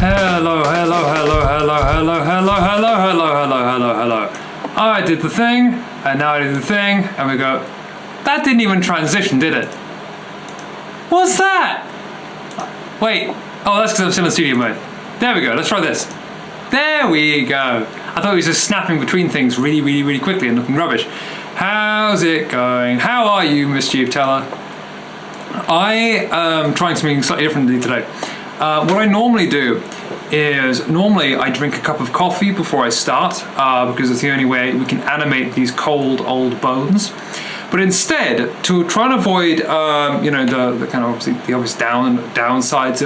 Hello, hello, hello, hello, hello, hello, hello, hello, hello, hello, hello. I did the thing, and now I did the thing, and we go, that didn't even transition, did it? What's that? Wait, oh, that's because I'm still in studio mode. There we go, let's try this. There we go. I thought it was just snapping between things really, really, really quickly and looking rubbish. How's it going? How are you, Mischief Teller? I am trying something slightly differently today. What I normally do is, I drink a cup of coffee before I start, because it's the only way we can animate these cold old bones. But instead, to try and avoid, the kind of the obvious downsides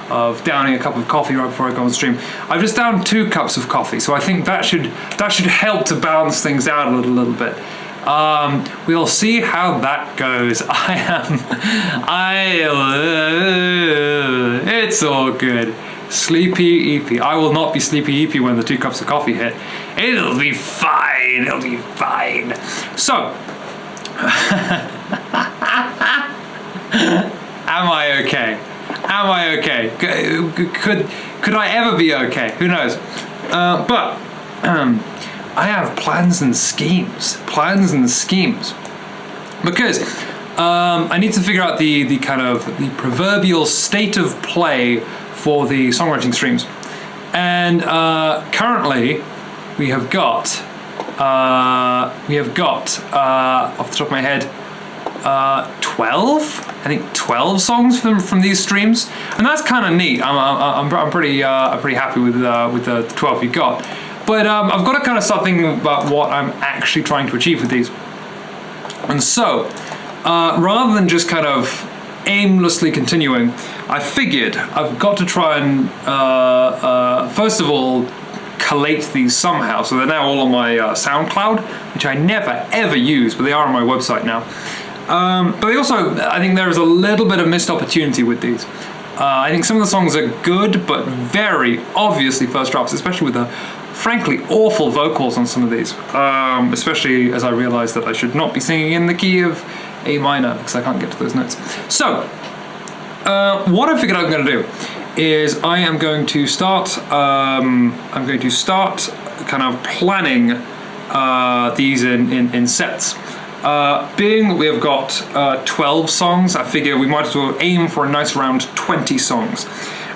of downing a cup of coffee right before I go on stream, I've just downed 2 cups of coffee. So I think that should help to balance things out a little bit. We'll see how that goes. It's all good. Sleepy Eepy. I will not be Sleepy Eepy when the 2 cups of coffee hit. It'll be fine. It'll be fine. So, am I okay? Am I okay? Could I ever be okay? Who knows? But I have plans and schemes. Because I need to figure out the proverbial state of play for the songwriting streams. And currently we have got off the top of my head 12 songs from these streams, and that's kind of neat. I'm pretty happy with the 12 we got. But I've got to kind of start thinking about what I'm actually trying to achieve with these. And so, rather than just kind of aimlessly continuing, I figured I've got to try and, first of all, collate these somehow. So they're now all on my SoundCloud, which I never ever use, but they are on my website now. But they also, I think there is a little bit of missed opportunity with these. I think some of the songs are good, but very obviously first drafts, especially with the frankly awful vocals on some of these, especially as I realize that I should not be singing in the key of A minor because I can't get to those notes. So what I figured I'm going to do is I am going to start kind of planning these in sets. Being we have got 12 songs, I figure we might as well aim for a nice round 20 songs.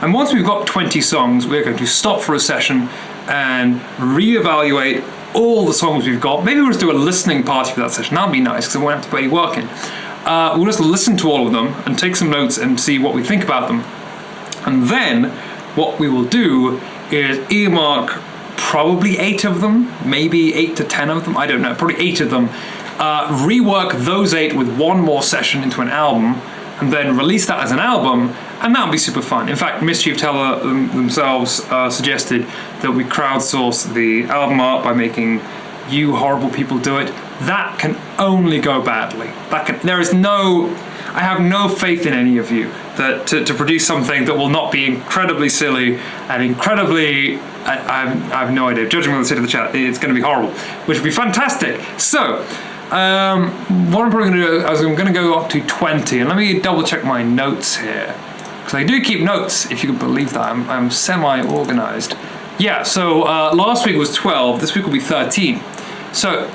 And once we've got 20 songs, we're going to stop for a session and reevaluate all the songs we've got. Maybe we'll just do a listening party for that session. That'd be nice because I won't have to put any work in. We'll just listen to all of them and take some notes and see what we think about them. And then what we will do is earmark probably 8 of them, maybe 8 to 10 of them, I don't know, probably 8 of them, rework those 8 with one more session into an album, and then release that as an album, and that would be super fun. In fact, Mischief Teller themselves suggested that we crowdsource the album art by making you horrible people do it. That can only go badly. I have no faith in any of you that to produce something that will not be incredibly silly and incredibly, I have no idea, judging by the state of the chat, it's going to be horrible, which would be fantastic. So, what I'm probably going to do is I'm going to go up to 20, and let me double check my notes here, because I do keep notes, if you can believe that. I'm semi-organized. Yeah, so last week was 12, this week will be 13. So,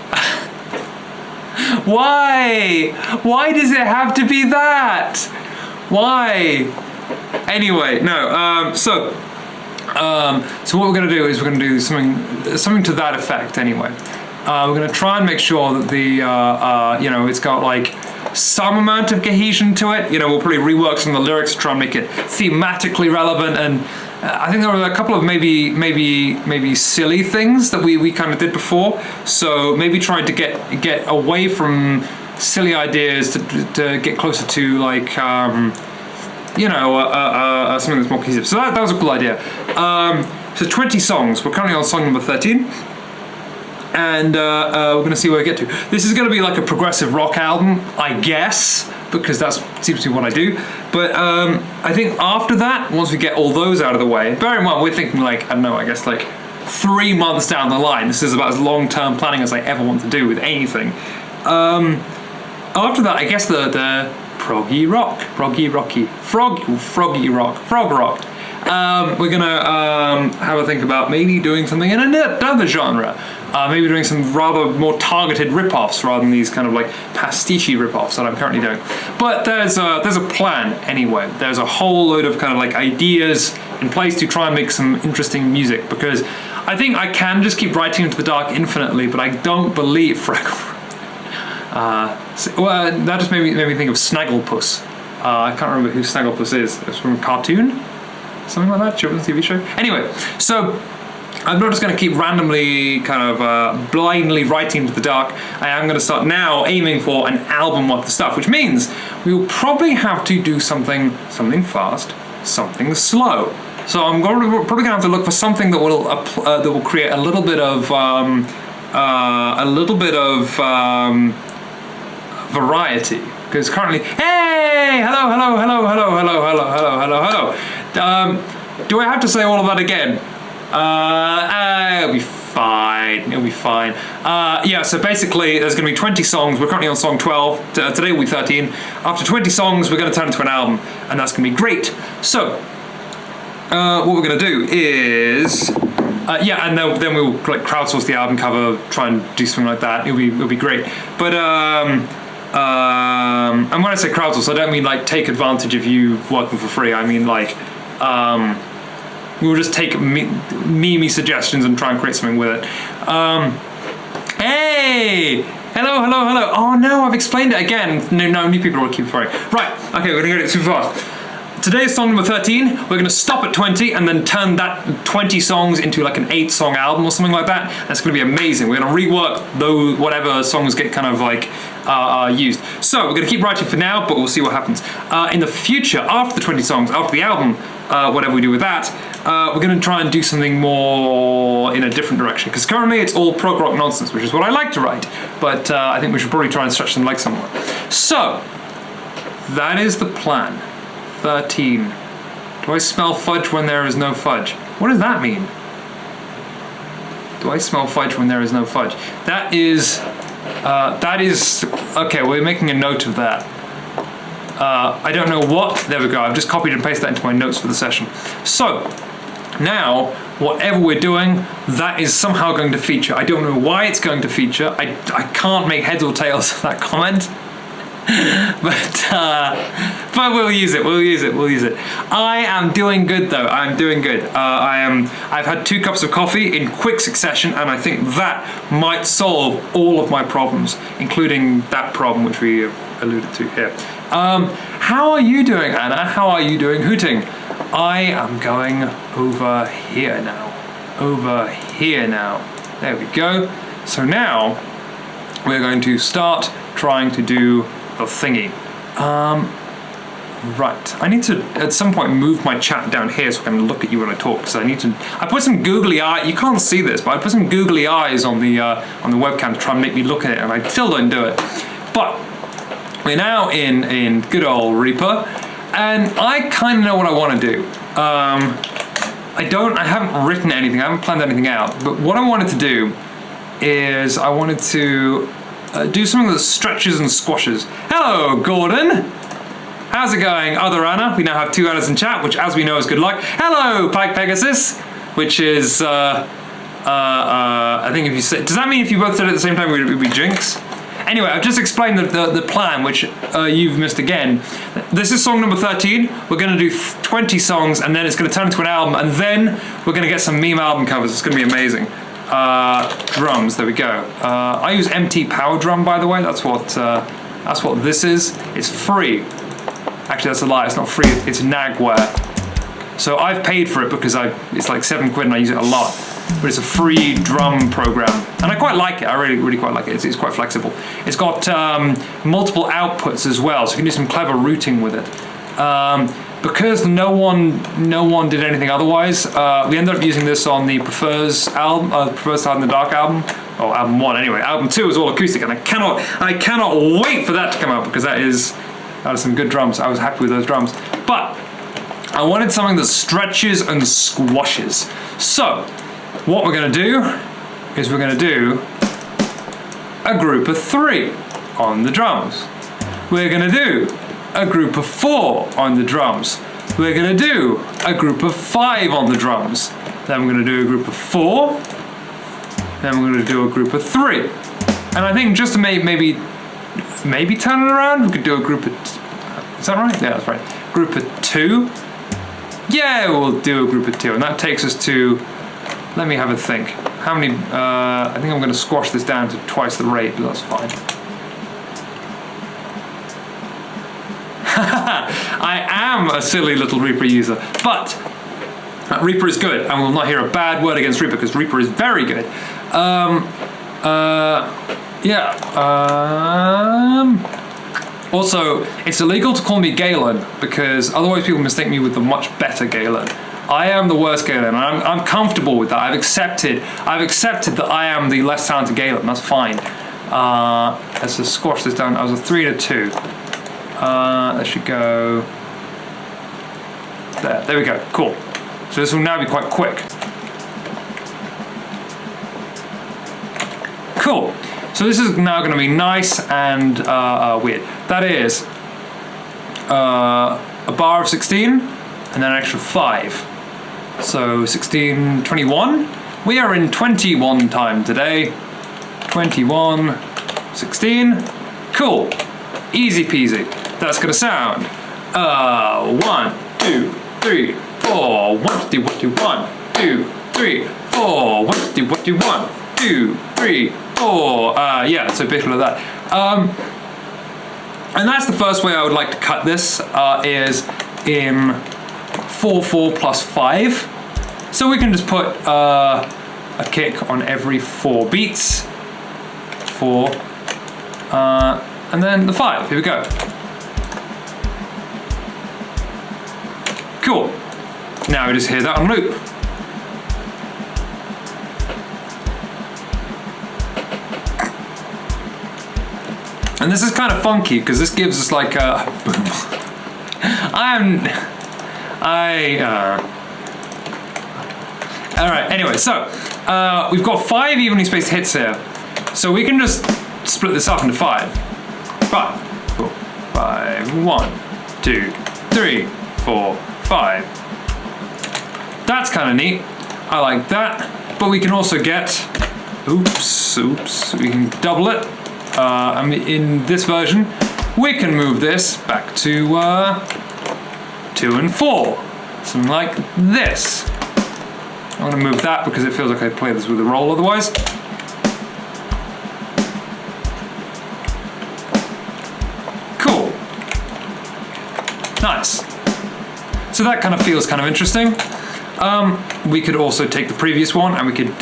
why does it have to be that? Why? Anyway, no, so what we're going to do is we're going to do something to that effect anyway. We're going to try and make sure that the, it's got like some amount of cohesion to it. We'll probably rework some of the lyrics to try and make it thematically relevant. And I think there were a couple of maybe silly things that we kind of did before. So maybe trying to get away from silly ideas to get closer to like, something that's more cohesive. So that was a cool idea. So 20 songs. We're currently on song number 13. And we're going to see where we get to. This is going to be like a progressive rock album, I guess, because that seems to be what I do. But I think after that, once we get all those out of the way, bear in mind, we're thinking like, I don't know, I guess like 3 months down the line. This is about as long-term planning as I ever want to do with anything. After that, I guess the frog rock. we're gonna have a think about maybe doing something in another genre. Maybe doing some rather more targeted rip-offs rather than these kind of like pastiche rip-offs that I'm currently doing. But there's a plan anyway. There's a whole load of kind of like ideas in place to try and make some interesting music, because I think I can just keep writing into the dark infinitely, but I don't believe that just made me think of Snagglepuss. I can't remember who Snagglepuss is. It's from a cartoon? Something like that? Children's TV show? Anyway, so I'm not just going to keep randomly kind of blindly writing into the dark. I am going to start now aiming for an album worth of stuff, which means we will probably have to do something fast, something slow. So I'm probably going to have to look for something that will create a little bit of variety. Because currently, hey, hello. Do I have to say all of that again? It'll be fine. Yeah, so basically there's going to be 20 songs. We're currently on song 12. Today will be 13. After 20 songs, we're going to turn it into an album, and that's going to be great. So, what we're going to do is, and then we'll like crowdsource the album cover, try and do something like that. It'll be great. But and when I say crowdsource, I don't mean like take advantage of you working for free. I mean like, we'll just take meme suggestions and try and create something with it. Hey! Hello. Oh no, I've explained it again. No, new people will keep trying. Right, okay, we're gonna get it super fast. Today's song number 13, we're gonna stop at 20 and then turn that 20 songs into like an 8-song album or something like that. That's gonna be amazing. We're gonna rework those, whatever songs get kind of like used. So we're gonna keep writing for now, but we'll see what happens. In the future, after the 20 songs, after the album, whatever we do with that, we're going to try and do something more in a different direction, because currently it's all prog rock nonsense, which is what I like to write, but I think we should probably try and stretch some legs somewhere. So, that is the plan. 13. Do I smell fudge when there is no fudge? What does that mean? Do I smell fudge when there is no fudge? That is, okay, we're making a note of that. I don't know what, there we go, I've just copied and pasted that into my notes for the session. So, now, whatever we're doing, that is somehow going to feature. I don't know why it's going to feature. I can't make heads or tails of that comment. but we'll use it. I am doing good though. I'm doing good. I've had 2 cups of coffee in quick succession, and I think that might solve all of my problems, including that problem which we have alluded to here. How are you doing, Anna? How are you doing, Hooting? I am going over here now. There we go. So now we're going to start trying to do the thingy. Right. I need to at some point move my chat down here so I can look at you when I talk. Because I put some googly eyes. You can't see this, but I put some googly eyes on the webcam to try and make me look at it, and I still don't do it. But we're now in good old Reaper, and I kind of know what I want to do. I haven't written anything, I haven't planned anything out, but what I wanted to do is I wanted to do something that stretches and squashes. Hello, Gordon! How's it going, other Anna? We now have 2 Annas in chat, which as we know is good luck. Hello, Pike Pegasus! Which is, I think if you say, does that mean if you both said it at the same time it would be Jinx? Anyway, I've just explained the plan, which you've missed again. This is song number 13. We're going to do 20 songs, and then it's going to turn into an album, and then we're going to get some meme album covers. It's going to be amazing. Drums, there we go. I use MT Power Drum, by the way. That's what this is. It's free. Actually, that's a lie. It's not free. It's Nagware. So I've paid for it because it's like £7 and I use it a lot. But it's a free drum program, and I quite like it. I really quite like it. It's quite flexible. It's got multiple outputs as well, so you can do some clever routing with it. Because no one did anything otherwise, we ended up using this on the Prefers album, Prefers Side in the Dark album, or album 1 anyway. Album 2 is all acoustic, and I cannot wait for that to come out, because that is some good drums. I was happy with those drums, but I wanted something that stretches and squashes. So what we're going to do is we're going to do a group of 3 on the drums. We're going to do a group of 4 on the drums. we're going to do a group of 5 on the drums. Then we're going to do a group of 4. Then we're going to do a group of 3. And I think just to maybe turn it around, we could do a group of... Is that right? Yeah, that's right. Group of 2. Yeah, we'll do a group of 2. And that takes us to... Let me have a think. How many... I think I'm going to squash this down to twice the rate, but that's fine. I am a silly little Reaper user, but Reaper is good, and we'll not hear a bad word against Reaper because Reaper is very good. Also, it's illegal to call me Galen because otherwise people mistake me with the much better Galen. I am the worst Galen, and I'm comfortable with that. I've accepted that I am the less talented Galen. That's fine. Let's just squash this down. I was a 3 to 2. That should go there. There we go. Cool. So this will now be quite quick. Cool. So this is now going to be nice and weird. That is a bar of 16 and then an extra 5. So 16, 21. We are in 21 time today. 21, 16. Cool. Easy peasy. That's gonna sound 1, 2, 3, 4. 1, 2, 1, 2, 1, 2, 3, 4. 1, 2, 1, 2, 1, 2, 3, 4. Yeah, so basically like that. And that's the first way I would like to cut this, is in 4/4 plus 5. So we can just put a kick on every 4 beats. 4, and then the 5. Here we go. Cool. Now we just hear that on loop. And this is kind of funky because this gives us like a boom. Alright, anyway, so we've got 5 evenly spaced hits here. So we can just split this up into 5. 5, 4, 5, 1, 2, 3, 4, 5. That's kind of neat. I like that. But we can also get, oops, we can double it. I mean, in this version, we can move this back to 2 and 4. Something like this. I'm going to move that because it feels like I play this with a roll otherwise. Cool. Nice. So that kind of feels kind of interesting. We could also take the previous one and we could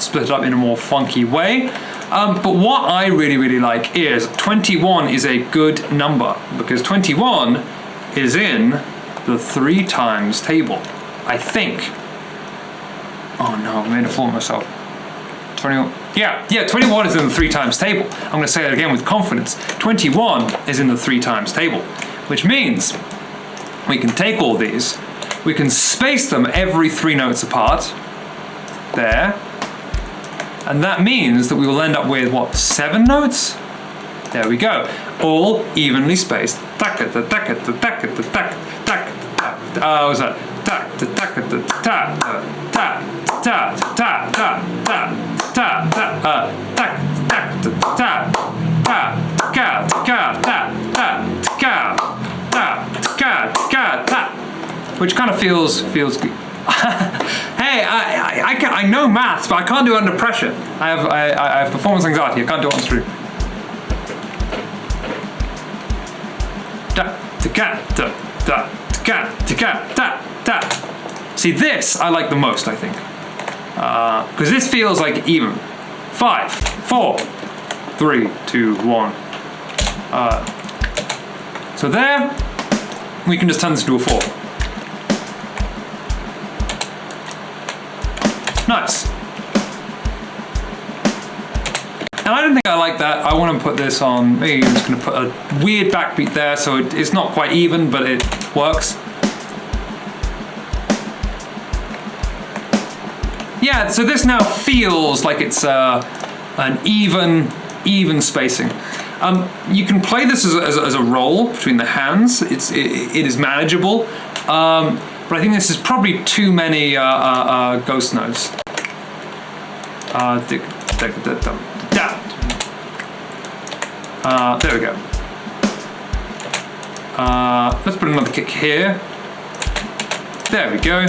split it up in a more funky way. But what I really like is 21 is a good number because 21 is in the 3 times table, I think. Oh no, I made a fool of myself. 21. Yeah, 21 is in the 3 times table. I'm going to say it again with confidence. 21 is in the 3 times table, which means we can take all these, we can space them every 3 notes apart, there, and that means that we will end up with, what, 7 notes? There we go, all evenly spaced. What was that? Which kind of feels good. Hey, I know maths, but I can't do it under pressure. I have performance anxiety. I can't do it on stream. See, this I like the most, I think, because this feels like even. 5, 4, 3, 2, 1. So there, we can just turn this into a 4. Nice. And I don't think I like that. I want to put this on, maybe I'm just going to put a weird backbeat there so it's not quite even, but it works. Yeah, so this now feels like it's an even spacing. You can play this as a roll between the hands. It is manageable. But I think this is probably too many ghost notes. There we go. Let's put another kick here. There we go.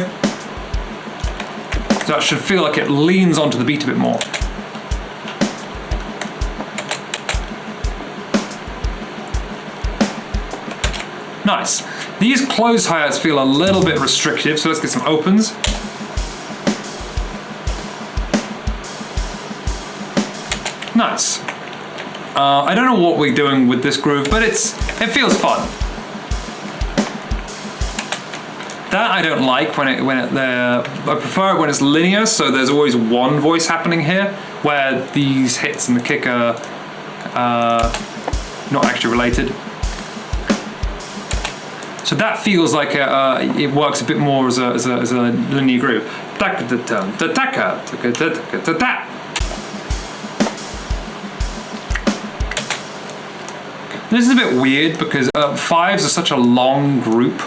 So that should feel like it leans onto the beat a bit more. Nice. These closed hi-hats feel a little bit restrictive, so let's get some opens. Nice. I don't know what we're doing with this groove, but it feels fun. That I don't like I prefer it when it's linear, so there's always one voice happening here, where these hits and the kick are not actually related. So that feels like it works a bit more as a linear groove. This is a bit weird because fives are such a long group.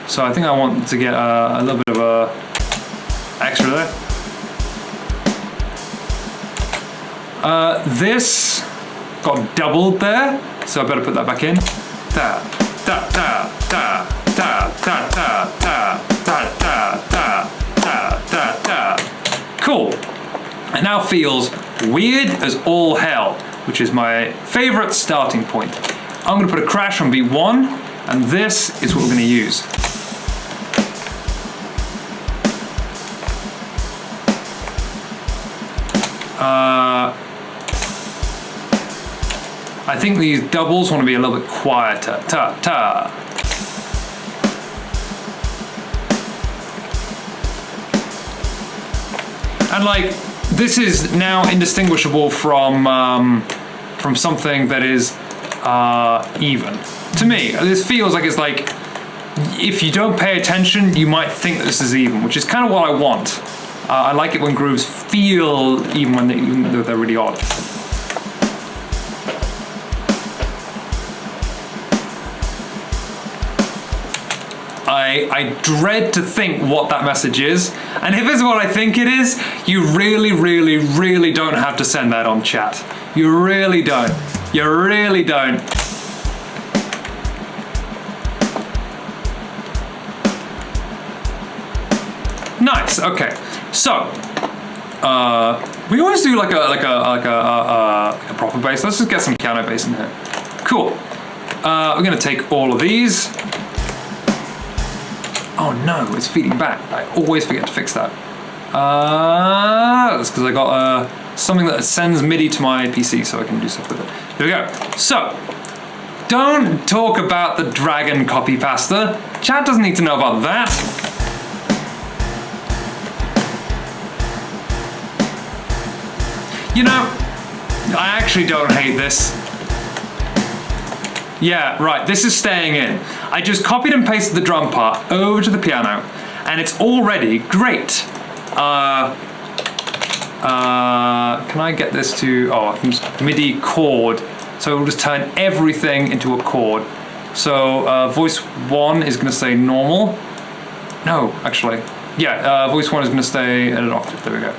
So I think I want to get a little bit of a extra there. This got doubled there, so I better put that back in. Da da da da da da da da da da da da da. Cool. It now feels weird as all hell, which is my favorite starting point. I'm going to put a crash on V1, and this is what we're going to use. I think these doubles want to be a little bit quieter. Ta ta. And like, this is now indistinguishable from something that is even. To me, this feels like it's like, if you don't pay attention, you might think that this is even, which is kind of what I want. I like it when grooves feel even even though they're really odd. I dread to think what that message is, and if it's what I think it is, you really, really, really don't have to send that on chat. You really don't. You really don't. Nice. Okay. So we always do like a proper bass. Let's just get some piano bass in here. Cool. We're gonna take all of these. Oh no, it's feeding back. I always forget to fix that. That's because I got something that sends MIDI to my PC so I can do stuff with it. There we go. So, don't talk about the dragon copy pasta. Chat doesn't need to know about that. You know, I actually don't hate this. Yeah, right, this is staying in. I just copied and pasted the drum part over to the piano, and it's already great. Can I get this to, I can just MIDI chord, so it will just turn everything into a chord. So voice 1 is gonna stay normal. No, actually, yeah, voice 1 is gonna stay at an octave, there we go.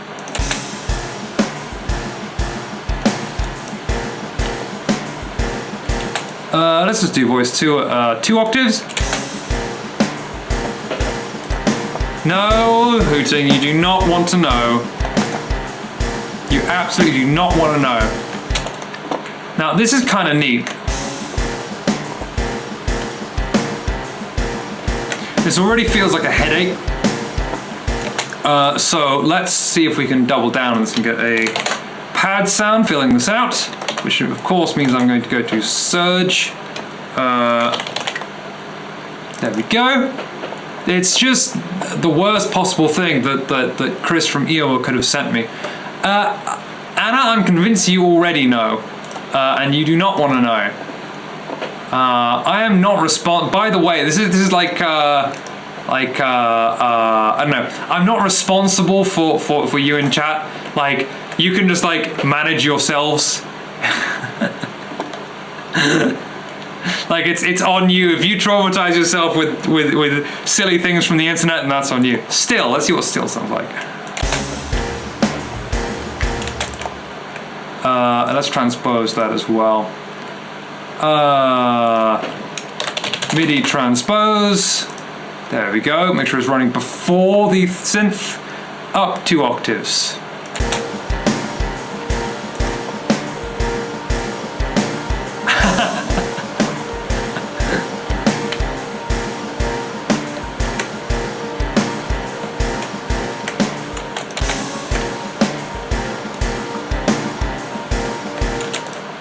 Let's just do voice 2 2 octaves. No, Hooting, you do not want to know. You absolutely do not want to know. Now, this is kind of neat. This already feels like a headache. So let's see if we can double down on this and get a pad sound filling this out, which of course means I'm going to go to Surge. There we go. It's just the worst possible thing that Chris from Iowa could have sent me. Anna, I'm convinced you already know, and you do not want to know. I am not by the way, this is like I don't know. I'm not responsible for you in chat. Like, you can just like manage yourselves. Like it's on you. If you traumatize yourself with silly things from the internet, and that's on you. Still, let's see what still sounds like. Let's transpose that as well. MIDI transpose. There we go. Make sure it's running before the synth. Up 2 octaves.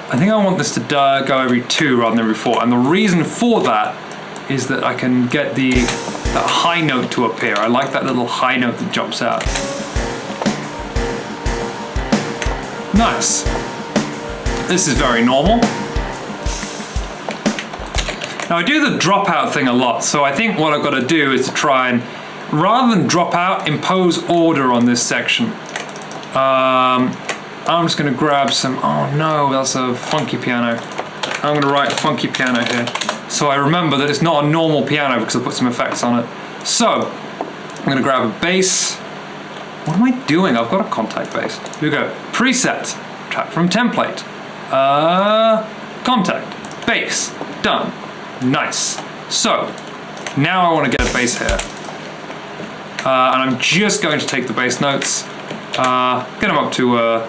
I think I want this to go every 2 rather than every 4, and the reason for that is that I can get that high note to appear. I like that little high note that jumps out. Nice. This is very normal. Now I do the dropout thing a lot, so I think what I've got to do is to try and, rather than drop out, impose order on this section. I'm just going to grab some, oh no, that's a funky piano. I'm going to write funky piano here. So I remember that it's not a normal piano because I put some effects on it. So, I'm going to grab a bass. What am I doing? I've got a contact bass. Here we go. Preset, track from template. Contact, bass, done. Nice. So, now I want to get a bass here. And I'm just going to take the bass notes, get them up to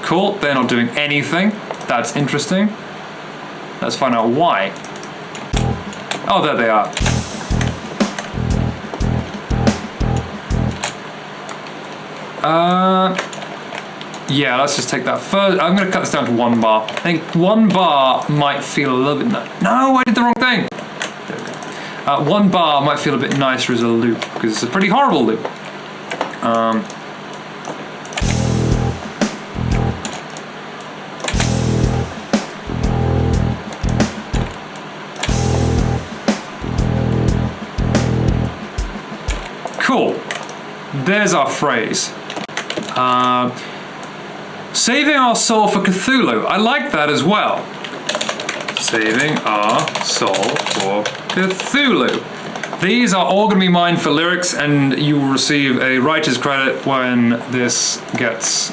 cool, they're not doing anything. That's interesting. Let's find out why. Oh, there they are. Yeah, let's just take that first. I'm going to cut this down to 1 bar. I think 1 bar might feel a little bit no, I did the wrong thing. There we go. 1 bar might feel a bit nicer as a loop because it's a pretty horrible loop. Cool. There's our phrase. Saving our soul for Cthulhu. I like that as well. Saving our soul for Cthulhu. These are all going to be mine for lyrics, and you will receive a writer's credit when this gets...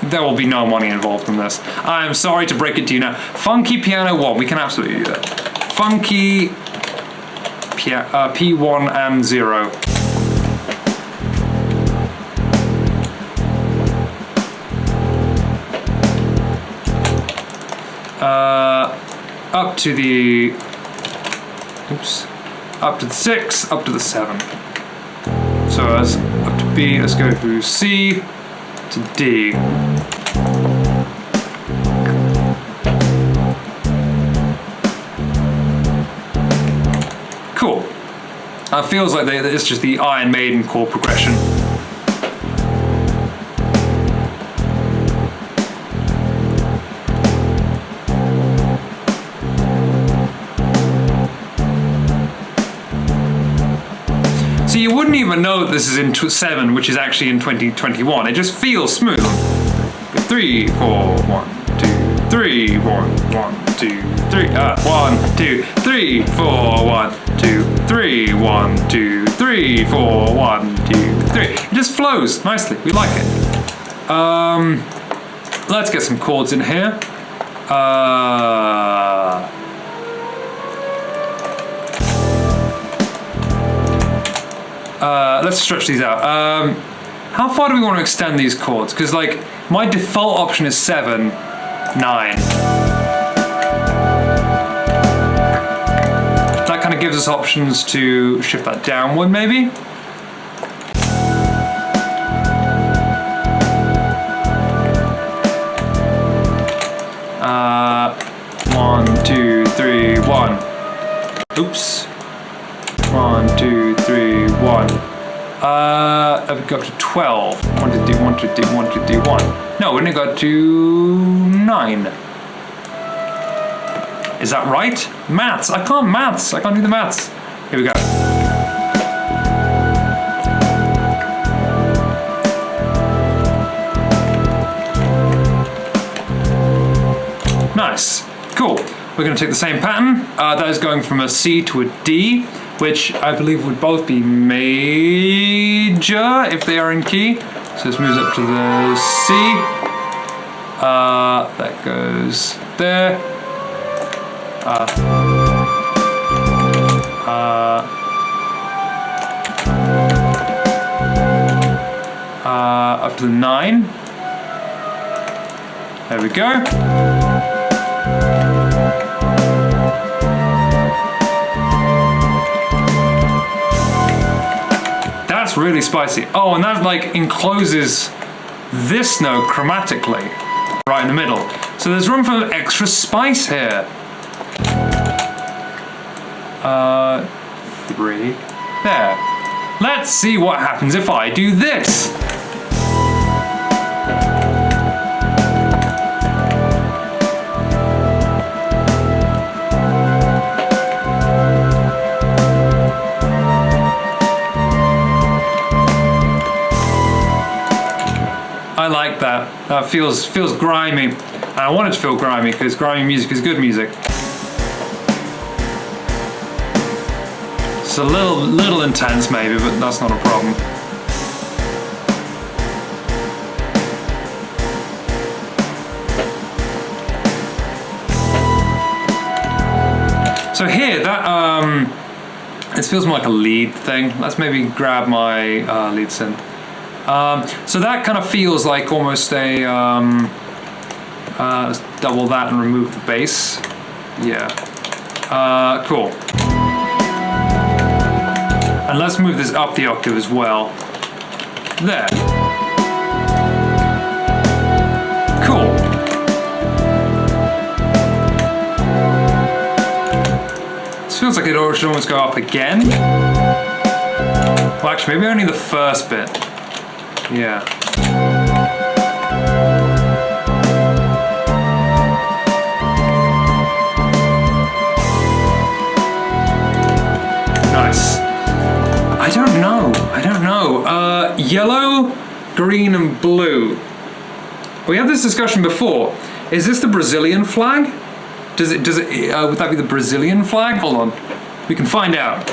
There will be no money involved in this. I am sorry to break it to you now. Funky Piano 1. We can absolutely do that. Funky... P1 and 0. Up to the... Oops. Up to the 6, up to the 7. So as up to B, let's go through C to D. Cool. It feels like it's just the Iron Maiden chord progression. So you wouldn't even know that this is in 7, which is actually in 2021. It just feels smooth. 3, 4, 1, 2, 3, 1, 2, 3, 1, 2, 3, 4, 1, 2, 3, 1, 2, 3, 4, 1, 2, 3. It just flows nicely. We like it. Let's get some chords in here. Let's stretch these out. How far do we want to extend these chords? Because like my default option is 7, 9. That kind of gives us options to shift that downward, maybe. One, 2, 3, 1. Oops. 1, 2, 3, 1. I've got to 12. 1 to do 1 to do 1 to do 1. No, we only got to 9. Is that right? Maths. I can't maths. I can't do the maths. Here we go. Nice. Cool. We're going to take the same pattern. That is going from a C to a D, which I believe would both be major if they are in key. So this moves up to the C. That goes there. Up to the 9. There we go. That's really spicy. Oh, and that like encloses this note chromatically, right in the middle. So there's room for extra spice here. 3. There. Let's see what happens if I do this. I like that. That feels grimy. And I want it to feel grimy because grimy music is good music. It's a little intense maybe, but that's not a problem. So here, that this feels more like a lead thing. Let's maybe grab my lead synth. So that kind of feels like almost a let's double that and remove the bass. Yeah. Cool. And let's move this up the octave as well. There. Cool. This feels like it should almost go up again. Well, actually, maybe only the first bit. Yeah. Nice. I don't know. Yellow, green, and blue. We had this discussion before. Is this the Brazilian flag? Would that be the Brazilian flag? Hold on. We can find out.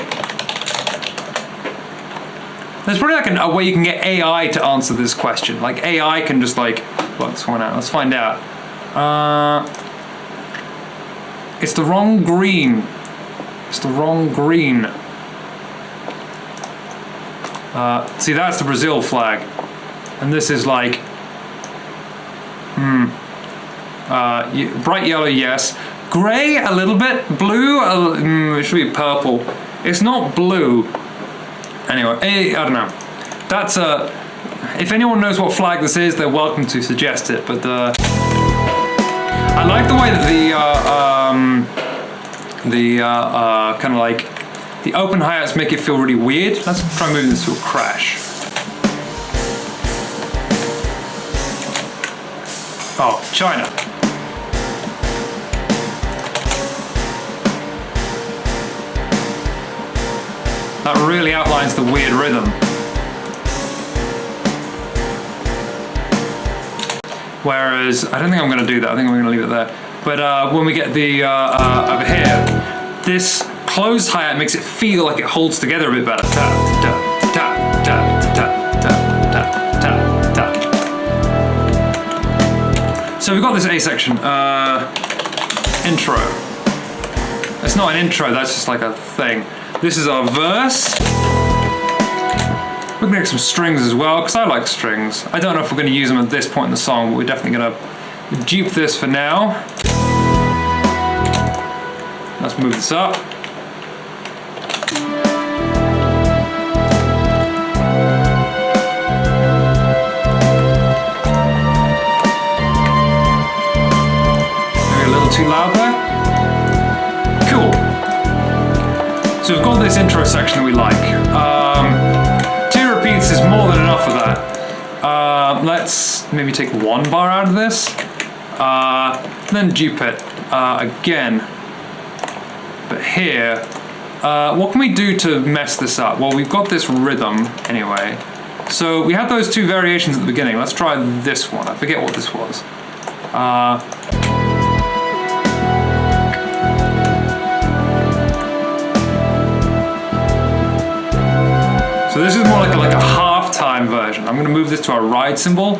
There's probably like a way you can get AI to answer this question. Like AI can just like work this one out. Let's find out. It's the wrong green. It's the wrong green. See, that's the Brazil flag, and this is like bright yellow, yes. Gray a little bit. Blue. It should be purple. It's not blue. Anyway, I don't know. That's if anyone knows what flag this is, they're welcome to suggest it. But I like the way that the kind of like the open hi-hats make it feel really weird. Let's try moving this to a crash. Oh, China. That really outlines the weird rhythm. Whereas, I don't think I'm going to do that. I think I'm going to leave it there. But when we get the over here, this closed hi-hat makes it feel like it holds together a bit better. Ta, ta, ta, ta, ta, ta, ta, ta, ta. So we've got this A section. Intro. It's not an intro, that's just like a thing. This is our verse. We're gonna get some strings as well, because I like strings. I don't know if we're gonna use them at this point in the song, but we're definitely gonna dupe this for now. Let's move this up. Maybe a little too loud there. Cool. So we've got this intro section that we like. 2 repeats is more than enough of that. Let's maybe take 1 bar out of this. Then dupe it again. But here, what can we do to mess this up? Well, we've got this rhythm anyway. So we had those 2 variations at the beginning. Let's try this one. I forget what this was. this is more like a halftime version. I'm going to move this to our ride cymbal.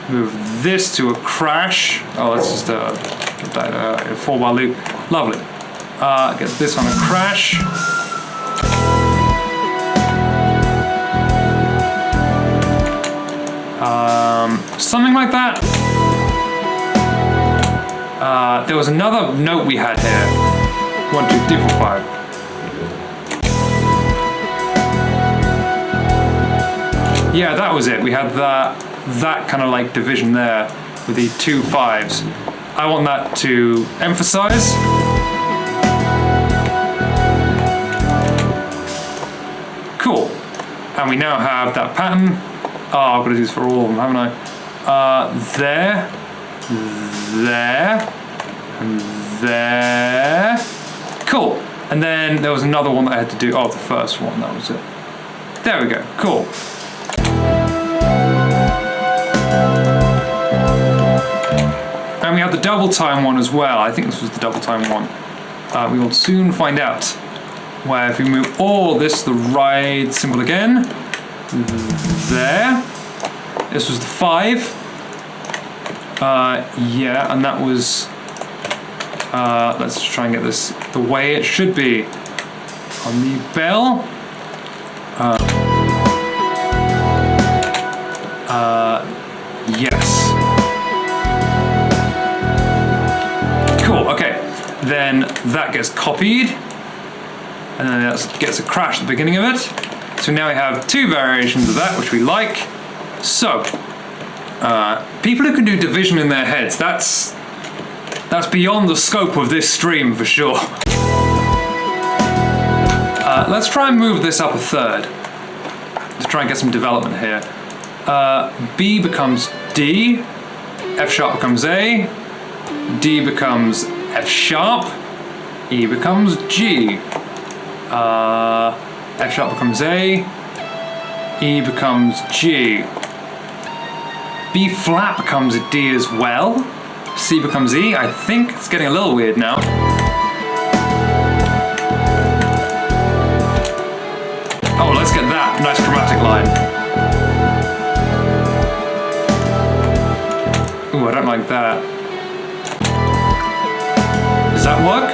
Move this to a crash. Oh, let's just get that in a 4-bar loop. Lovely. Get this on a crash. Something like that. There was another note we had here. 1, 2, 3, 4, 5. Yeah, that was it. We had that kind of like division there with the 2 5s. I want that to emphasize. Cool. And we now have that pattern. Oh, I've got to do this for all of them, haven't I? There, and there. Cool. And then there was another one that I had to do. Oh, the first one, that was it. There we go. Cool. And we have the double time one as well. I think this was the double time one. We will soon find out. Where if we move all this to the right cymbal again, there. This was the 5. Yeah, and that was. Let's try and get this the way it should be on the bell. Yes. Cool, okay. Then that gets copied, and then that gets a crash at the beginning of it. So now we have 2 variations of that, which we like. So, people who can do division in their heads, that's beyond the scope of this stream for sure. Let's try and move this up a third. Let's try and get some development here. B becomes D, F sharp becomes A, D becomes F sharp, E becomes G, F sharp becomes A, E becomes G, B flat becomes a D as well, C becomes E. I think it's getting a little weird now. Oh, let's get that nice chromatic line. Ooh, I don't like that. Does that work?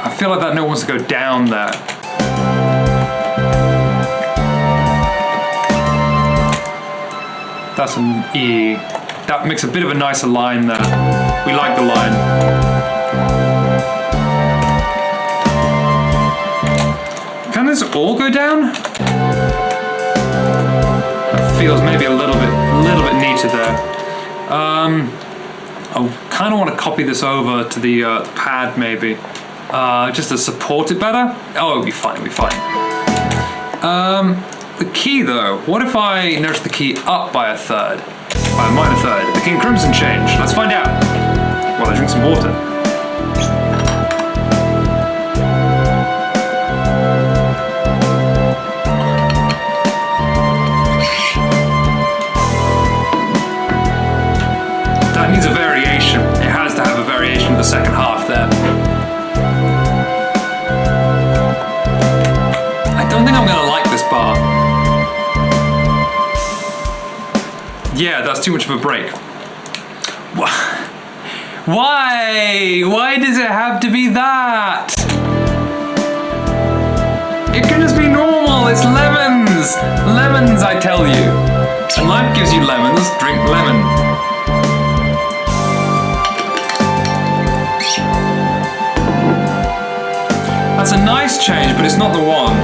I feel like that note wants to go down there. That's an E. That makes a bit of a nicer line there. We like the line. Can this all go down? That feels maybe a little bit neater there. I kind of want to copy this over to the pad maybe, just to support it better. Oh, it'll be fine. It'll be fine. The key though. What if I nudge the key up by a third, by a minor third? The King Crimson change. Let's find out. While I drink some water. That needs a variation. It has to have a variation of the second half there. I don't think I'm gonna like this bar. Yeah, that's too much of a break. Why? Why does it have to be that? It can just be normal. It's lemons. Lemons, I tell you. And life gives you lemons. Drink lemon. That's a nice change, but it's not the one.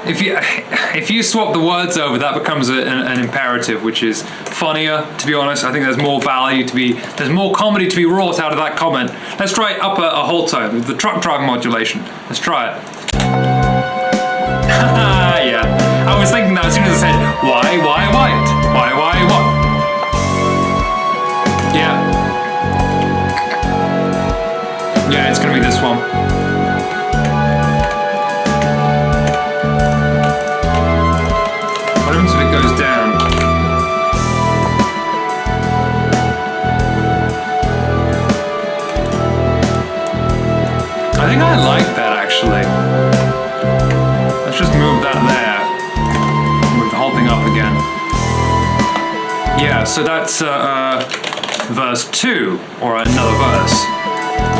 If you swap the words over, that becomes an imperative, which is funnier, to be honest. I think there's more value there's more comedy to be wrought out of that comment. Let's try it up a whole tone with the truck driver modulation. Let's try it. Yeah, I was thinking that as soon as I said, why, what? Yeah. Yeah, it's gonna be this one. What happens if it I think I like that actually. Let's just move that there. Move the whole thing up again. Yeah, so that's verse 2, or another verse.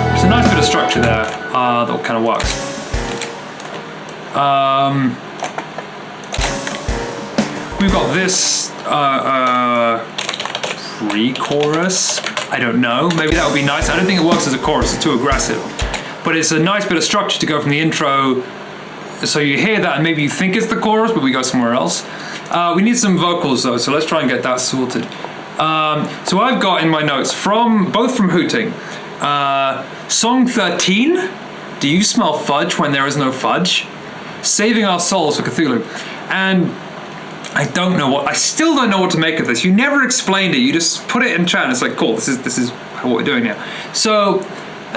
There's a nice bit of structure there that kind of works. We've got this pre-chorus. I don't know, maybe that would be nice. I don't think it works as a chorus, it's too aggressive. But it's a nice bit of structure to go from the intro, so you hear that and maybe you think it's the chorus, but we go somewhere else. We need some vocals though, so let's try and get that sorted. So I've got in my notes, both from Hooting, Song 13, Do You Smell Fudge When There Is No Fudge? Saving Our Souls for Cthulhu. And I still don't know what to make of this. You never explained it, you just put it in chat and it's like, cool, this is what we're doing now. So,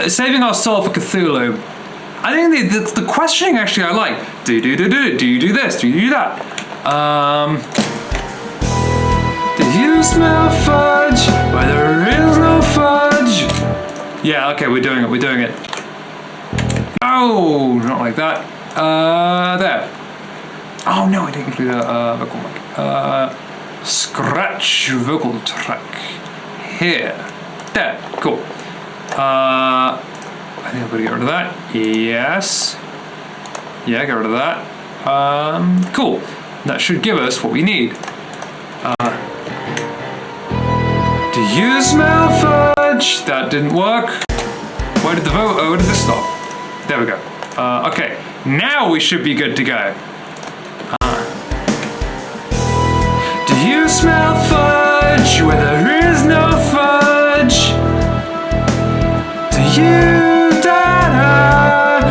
Saving Our Soul for Cthulhu, I think the questioning actually I like. Do you do this? Do you do that? Do you smell fudge where there is no fudge? Yeah, okay, we're doing it. Oh, not like that. There. Oh no, I didn't include a vocal mic. Scratch vocal track. Here. There, cool. I think I'm gonna get rid of that. Yes. Yeah, get rid of that. Cool. That should give us what we need. Do you smell fudge? That didn't work. Where did this stop? There we go. Okay, now we should be good to go. Do you smell fudge where there is no fudge? Do you da-da?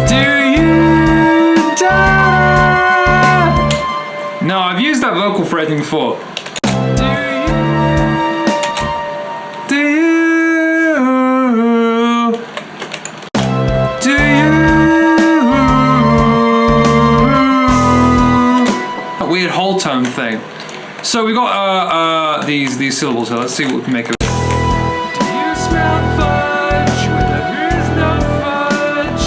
Do you da-da? No, I've used that vocal phrasing before. Whole tone thing. So we got these syllables here. Let's see what we can make of it. Do you smell fudge where there is no fudge?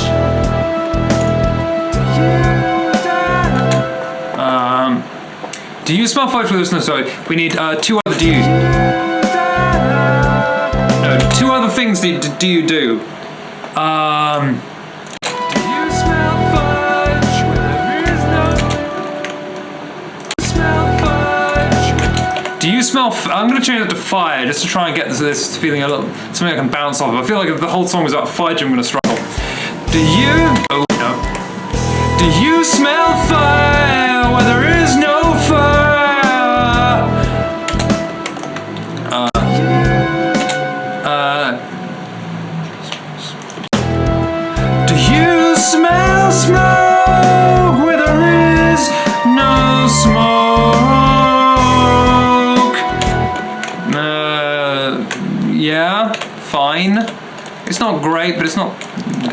Do you smell fudge where there's no fudge? We need two other do yous. No, two other things do you do? Do you smell? I'm going to change it to fire just to try and get this feeling a little something I can bounce off of. I feel like if the whole song is about fudge, I'm going to struggle. Do you? Oh no. Do you smell fire where there is no fire? Do you smell smoke where there is no smoke? Yeah, fine. It's not great, but it's not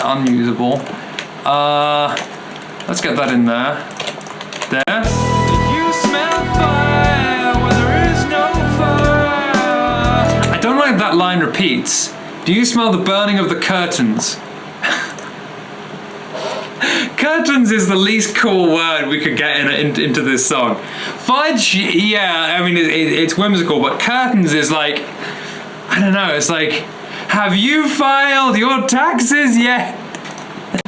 unusable. Let's get that in there. There. Do you smell fire where there is no fire? I don't like that line repeats. Do you smell the burning of the curtains? Curtains is the least cool word we could get into this song. Fudge, yeah, I mean, it's whimsical, but curtains is like, I don't know, it's like, have you filed your taxes yet?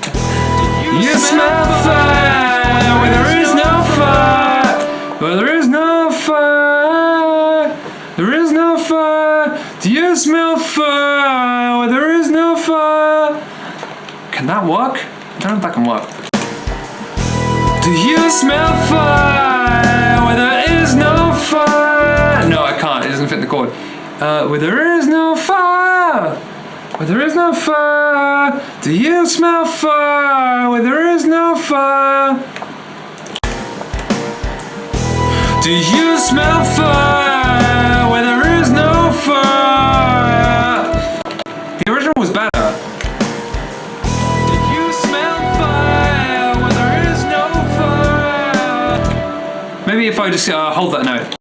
You smell fire where there is no fire. Where there is no fire. There is no fire. Do you smell fire where there is no fire? Can that work? I don't know if that can work. Do you smell fire where there is no fire? No, I can't, it doesn't fit the chord. Where there is no fire, where there is no fire. Do you smell fire where there is no fire? Do you smell fire where there is no fire? The original was better. Do you smell fire where there is no fire? Maybe if I just hold that note.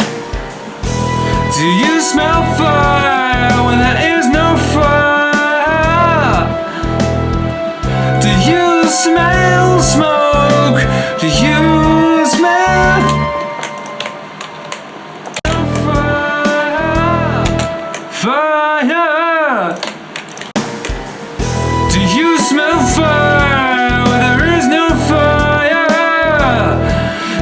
Do you smell fire when there is no fire? Do smell smoke? Do you smell fire? Do you smell fire? There is no fire.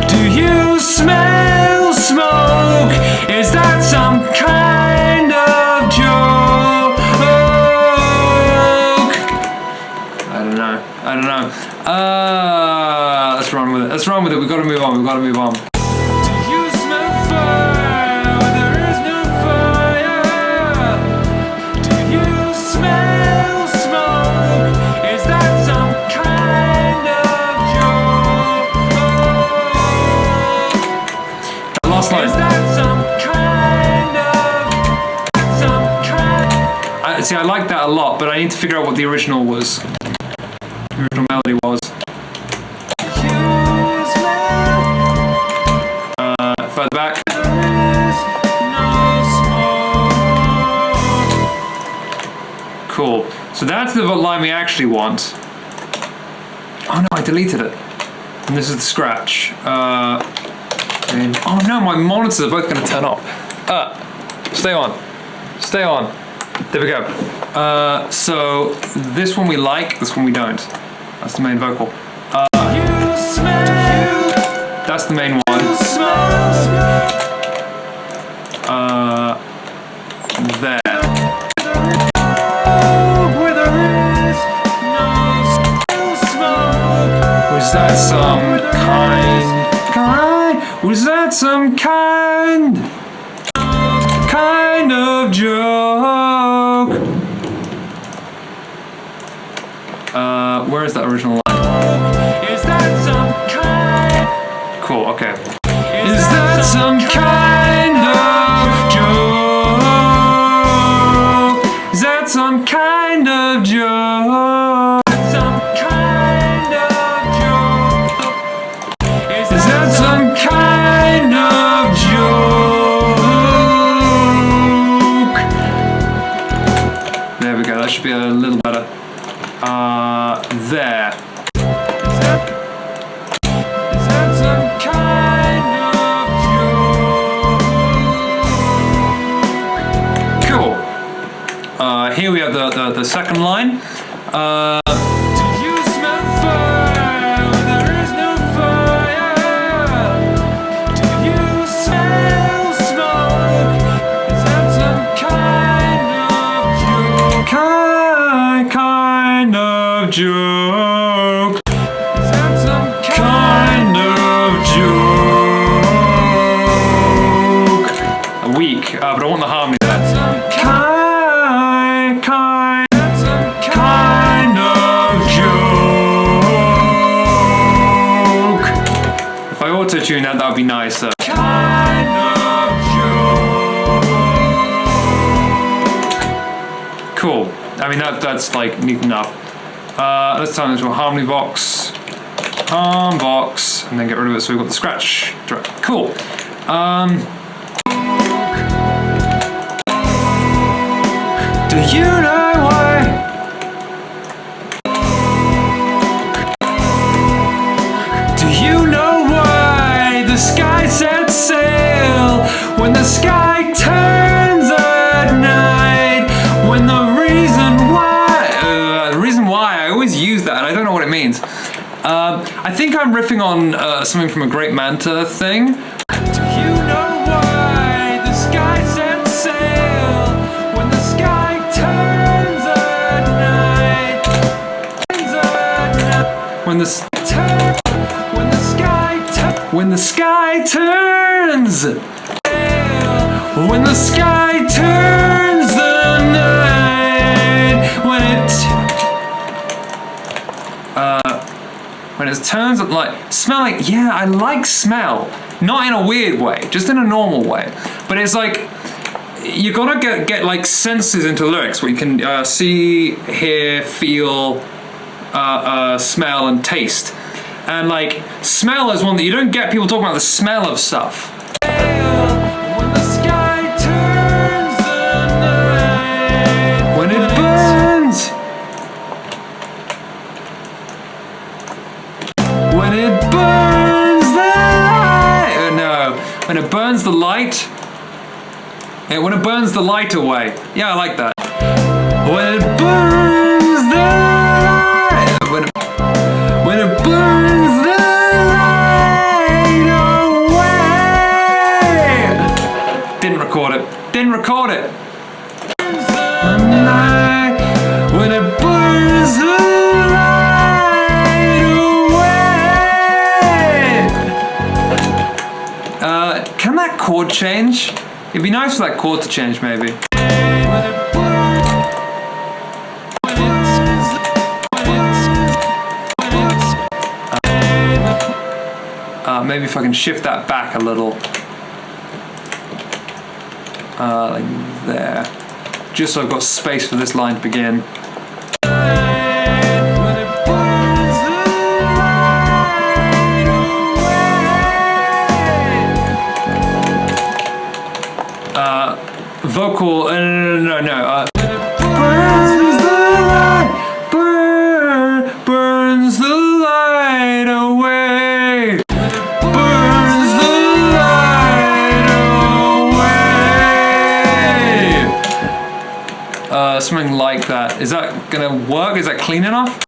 Do you smell smoke? Is that some kind of joke? I don't know. Let's run with it. We've got to move on. Do you smell fire? There is no fire. Do you smell smoke? Is that some kind of joke? The last line. Is that some kind? See, I like that a lot, but I need to figure out what the original was. The original melody was. Further back. Cool. So that's the line we actually want. Oh no, I deleted it. And this is the scratch. Oh no, my monitors are both going to turn off. Stay on. There we go. So this one we like, this one we don't. That's the main vocal. That's the main one. There. Was that some kind of joke? Where is that original line? Is that some kind? Cool, okay. Is that some kind of joke? Is that some kind of joke? Some kind of joke. Is that some kind of joke? There we go, that should be a little better. There. Is that some kind of joke? Cool. Here we have the second line. Do you smell fire? There is no fire. Do you smell smoke? Is that some kind of joke? Kind of joke. Is that some kind of joke? Weak, but I want the harmony there. Kind of joke. If I auto-tune that, that would be nicer. Kind of joke. Cool. I mean, that's like neat enough. Let's turn it into a harmony box. And then get rid of it so we've got the scratch. Cool. Do you know why? Do you know why the sky sets sail when the sky turns at night? When the reason why I always use that and I don't know what it means. I think I'm riffing on something from a Great Manta thing. Do you know why the sky sets sail when the sky turns at night? When the sky turns. When the sky turns the night. When it turns like smell like, yeah, I like smell. Not in a weird way, just in a normal way. But it's like you gotta get like senses into lyrics where you can see, hear, feel, smell, and taste. And like smell is one that you don't get people talking about the smell of stuff. When the sky turns the night. When it burns. it burns the light. Yeah, when it burns the light away. Yeah, I like that. When it burns the light. When it burns the light away. Didn't record it. Didn't record it. When it burns the light away. Can that chord change? It'd be nice for that chord to change, maybe. Maybe if I can shift that back a little. Like there. Just so I've got space for this line to begin. Vocal, no. Burns the light, burns the light away. Burns the light away. Something like that. Is that gonna work? Is that clean enough?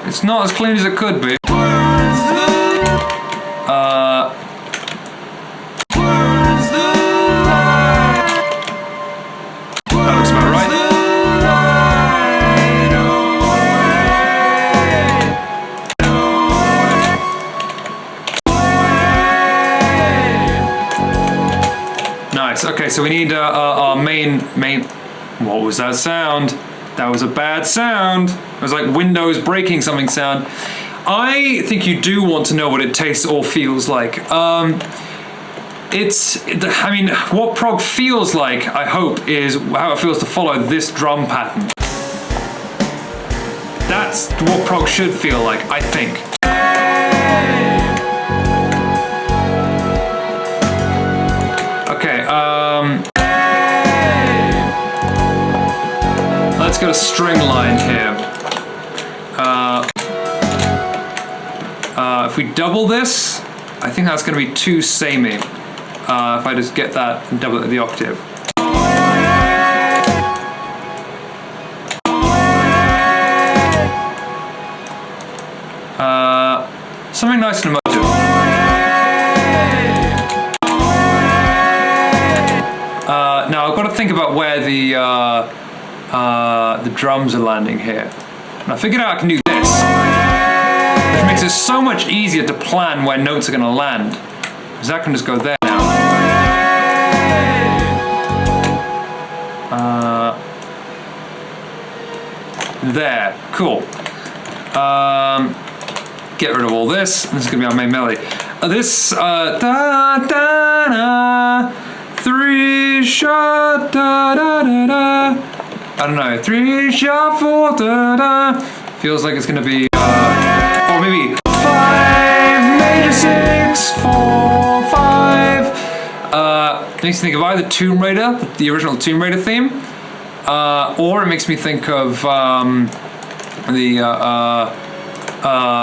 It's not as clean as it could be. Okay, so we need our main. What was that sound? That was a bad sound. It was like Windows breaking something sound. I think you do want to know what it tastes or feels like. What prog feels like, I hope, is how it feels to follow this drum pattern. That's what prog should feel like, I think. Let's get a string line here. If we double this, I think that's going to be too samey. If I just get that and double it at the octave. Something nice and emotive. Now I've got to think about where the drums are landing here. And I figured out I can do this, which makes it so much easier to plan where notes are going to land. Because that can just go there now. There, cool. Get rid of all this. This is going to be our main melody. This, da da da, 3 shot, da da da da. I don't know, 3 shot 4 da da. Feels like it's gonna be, or maybe 5 major 6 4 5. Makes me think of either Tomb Raider, the original Tomb Raider theme, or it makes me think of the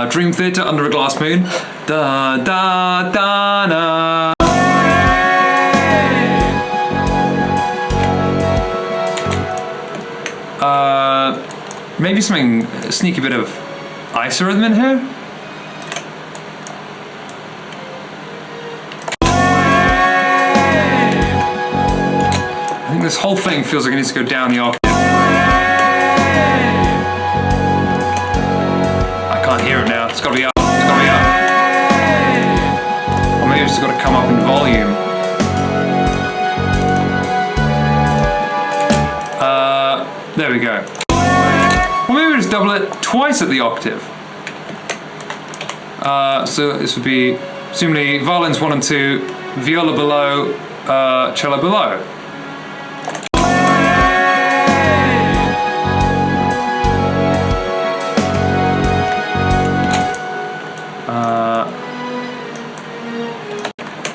Dream Theater Under a Glass Moon. Da da da da. Maybe something, a sneaky bit of isorhythm in here? I think this whole thing feels like it needs to go down the octave. I can't hear it now, it's gotta be up, it's gotta be up. Or maybe it's just gotta come up in volume. There we go. Or maybe we just double it twice at the octave. So this would be, presumably, violins 1 and 2, viola below, cello below.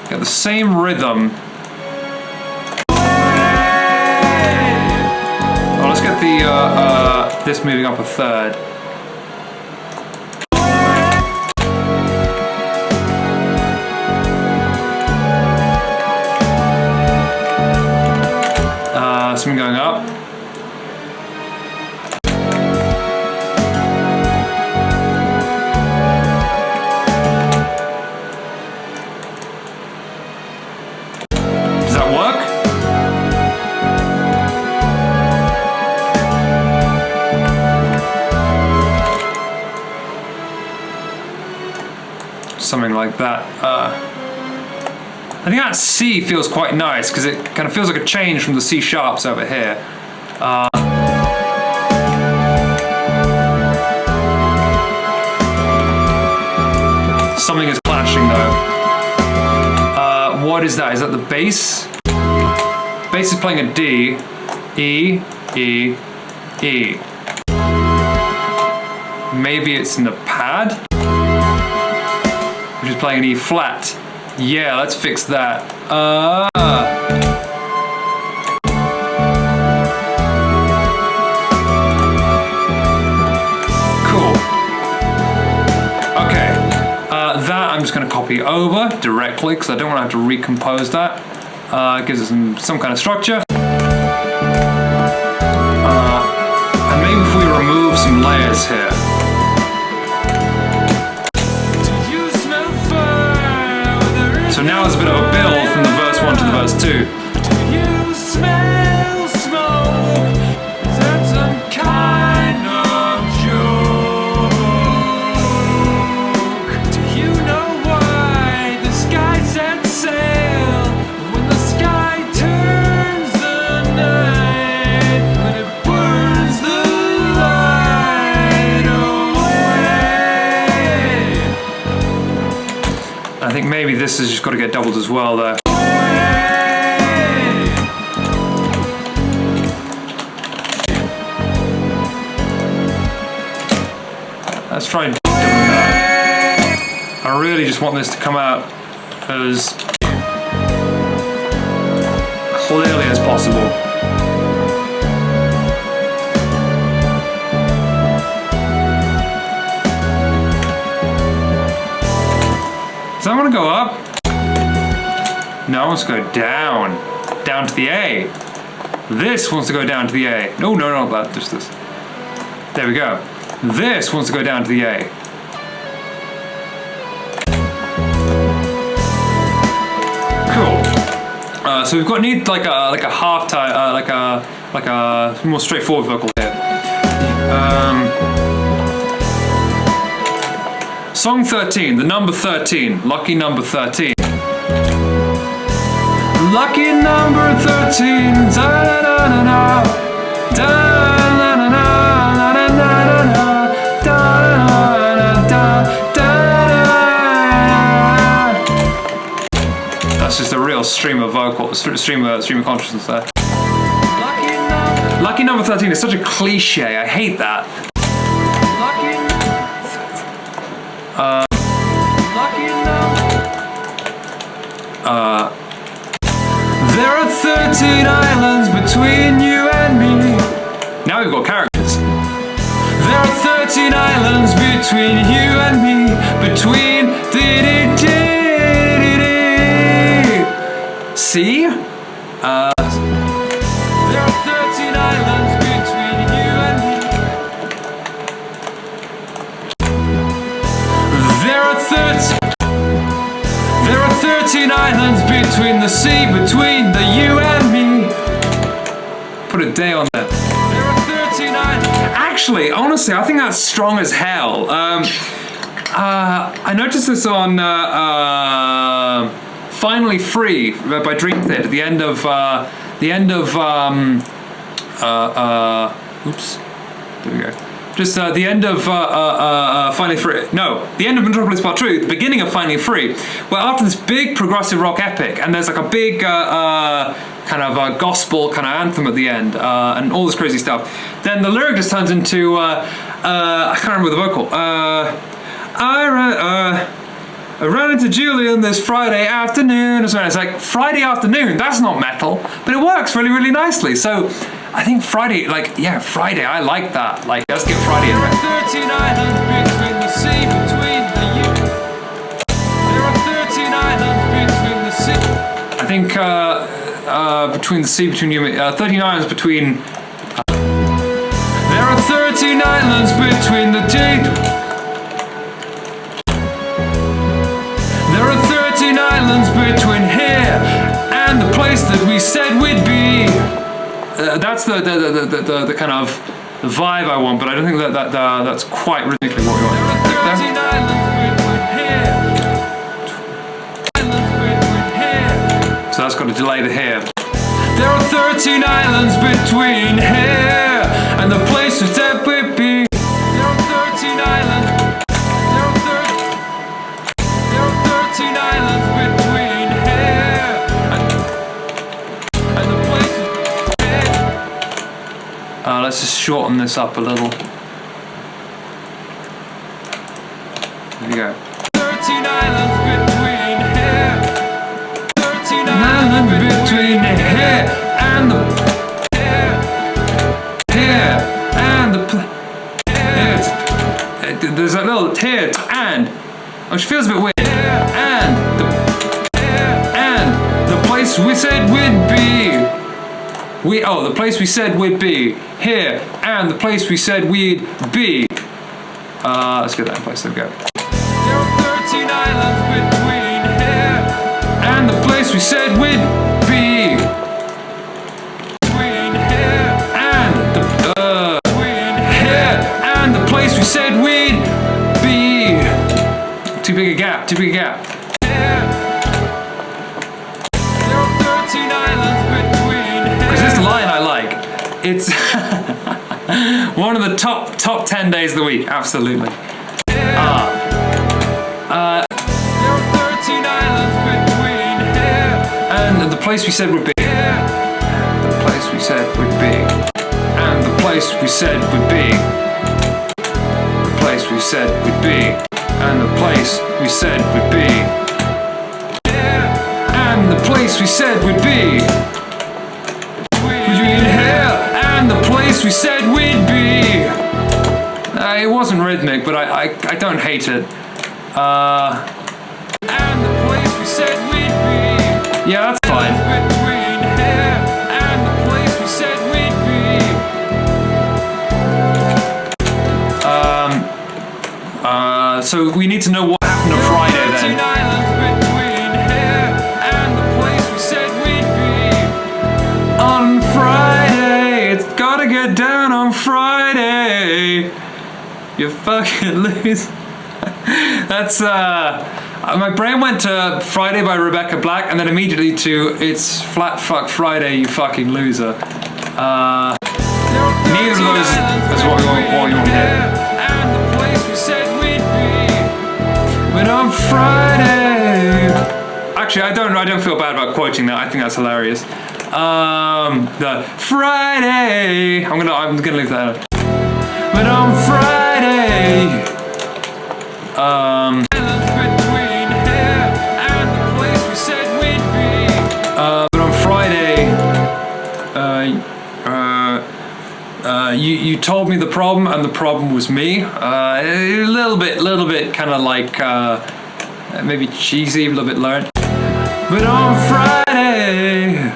Get the same rhythm. Let's get the this moving up a third. something like that. I think that C feels quite nice because it kind of feels like a change from the C sharps over here. Something is clashing though. What is that? Is that the bass? Bass is playing a D. E, E, E. Maybe it's in the pad, which is playing an E flat. Yeah, let's fix that. Cool. Okay, that I'm just going to copy over directly because I don't want to have to recompose that. It gives us some kind of structure. And maybe if we remove some layers here. So now there's a bit of a build from the verse 1 to the verse 2. Do you smell smoke? Is that some kind of joke? Do you know why the sky sets sail when the sky turns the night, when it burns the light away? I think maybe this has just got to get doubled as well there. Let's try and double that. I really just want this to come out as clearly as possible. Does that want to go up? No, it wants to go down. Down to the A. This wants to go down to the A. No, no, no, that, just this. There we go. This wants to go down to the A. Cool. So we've got need like a half time, like a more straightforward vocal here. Song 13, the number 13, lucky number 13. Lucky number 13, da-da-da-da-da, da-da-da-da-da, da-da-da-da-da. That's just a real stream of vocal, stream of consciousness there. Lucky number 13 is such a cliche, I hate that. There are 13 islands between you and me. Now we've got characters. There are 13 islands between you and me. Between See? There are 13 islands between you and me. There are 13 islands between the sea, between the you and me. Put a day on that. There are 13 islands. Actually, honestly, I think that's strong as hell. I noticed this on Finally Free by Dream Theater, the end of oops, there we go. Just the end of Finally Free. No, the end of Metropolis Part 2, the beginning of Finally Free. Well, after this big progressive rock epic, and there's like a big kind of gospel kind of anthem at the end, and all this crazy stuff. Then the lyric just turns into I can't remember the vocal. I ran into Julian this Friday afternoon. So it's like, Friday afternoon, that's not metal, but it works really, really nicely. So I think Friday, like, yeah, Friday, I like that. Like, let's get Friday in there. There are 13 islands between the sea, between the you. There are 13 islands between the sea. I think between the sea, between you, 13 islands between. There are 13 islands between the two. There are 13 islands between here and the place that we said we'd be. That's the kind of the vibe I want, but I don't think that's quite rhythmically what we want. There are 13 islands between here that's got to delay the here. There are 13 islands between here and the places that we be. There are 13 islands. There are 13 islands between here and the places. Let's just shorten this up a little. There we go. 13 islands between here. 13 islands between here and the here and the here. There's a little here and, which feels a bit weird. And the place we said we'd be. The place we said we'd be here and the place we said we'd be. Let's get that in place. There we go. There are 13 islands between here and the place we said we'd be. Between here and the here and the place we said we'd be. Too big a gap. Too big a gap. There are 13 islands between here. Because this line I like. It's one of the top 10 days of the week. Absolutely. There are 13 islands between here and the place we said would be. The place we said would be. And the place we said would be. The place we said would be. And the place we said would be. And the place we said would be. Between here and the place we said we'd be. It wasn't rhythmic, but I don't hate it. And the place we said we'd be. Yeah, that's fine. Between here and the place we said we'd be. So we need to know what happened on Friday then. Between here and the place we said we'd be. On Friday, it's gotta get down on Friday. You fucking lose. That's my brain went to Friday by Rebecca Black and then immediately to It's Flat Fuck Friday, you fucking loser. Neither of those is what you want to hear. But on Friday, actually I don't feel bad about quoting that. I think that's hilarious. The Friday, I'm gonna leave that out. But on Friday, but on Friday, you told me the problem, and the problem was me. A little bit, kind of like maybe cheesy, a little bit learned. But on Friday,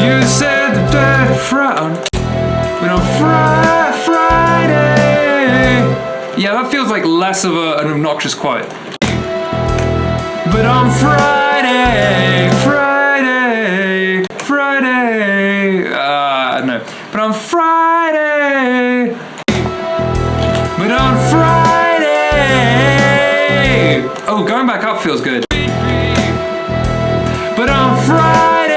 you said that Friday. But on Friday, yeah, that feels like less of an obnoxious quote. But on Friday, no. But on Friday, oh, going back up feels good. But on Friday,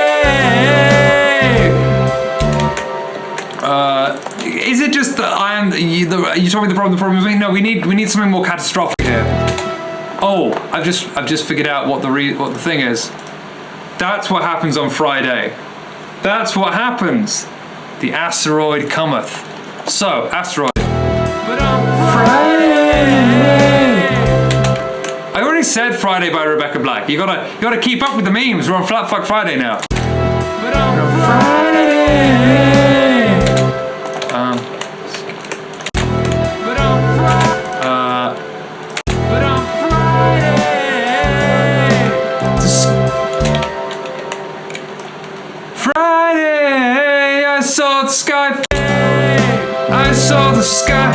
is it just that you told me the problem is me? No, we need something more catastrophic here. Oh, I've just figured out what the thing is. That's what happens on Friday. That's what happens. The asteroid cometh. So, asteroid. But on Friday. I already said Friday by Rebecca Black. You gotta keep up with the memes. We're on Flat Fuck Friday now. But on Friday. Friday, I saw the sky. I saw the sky.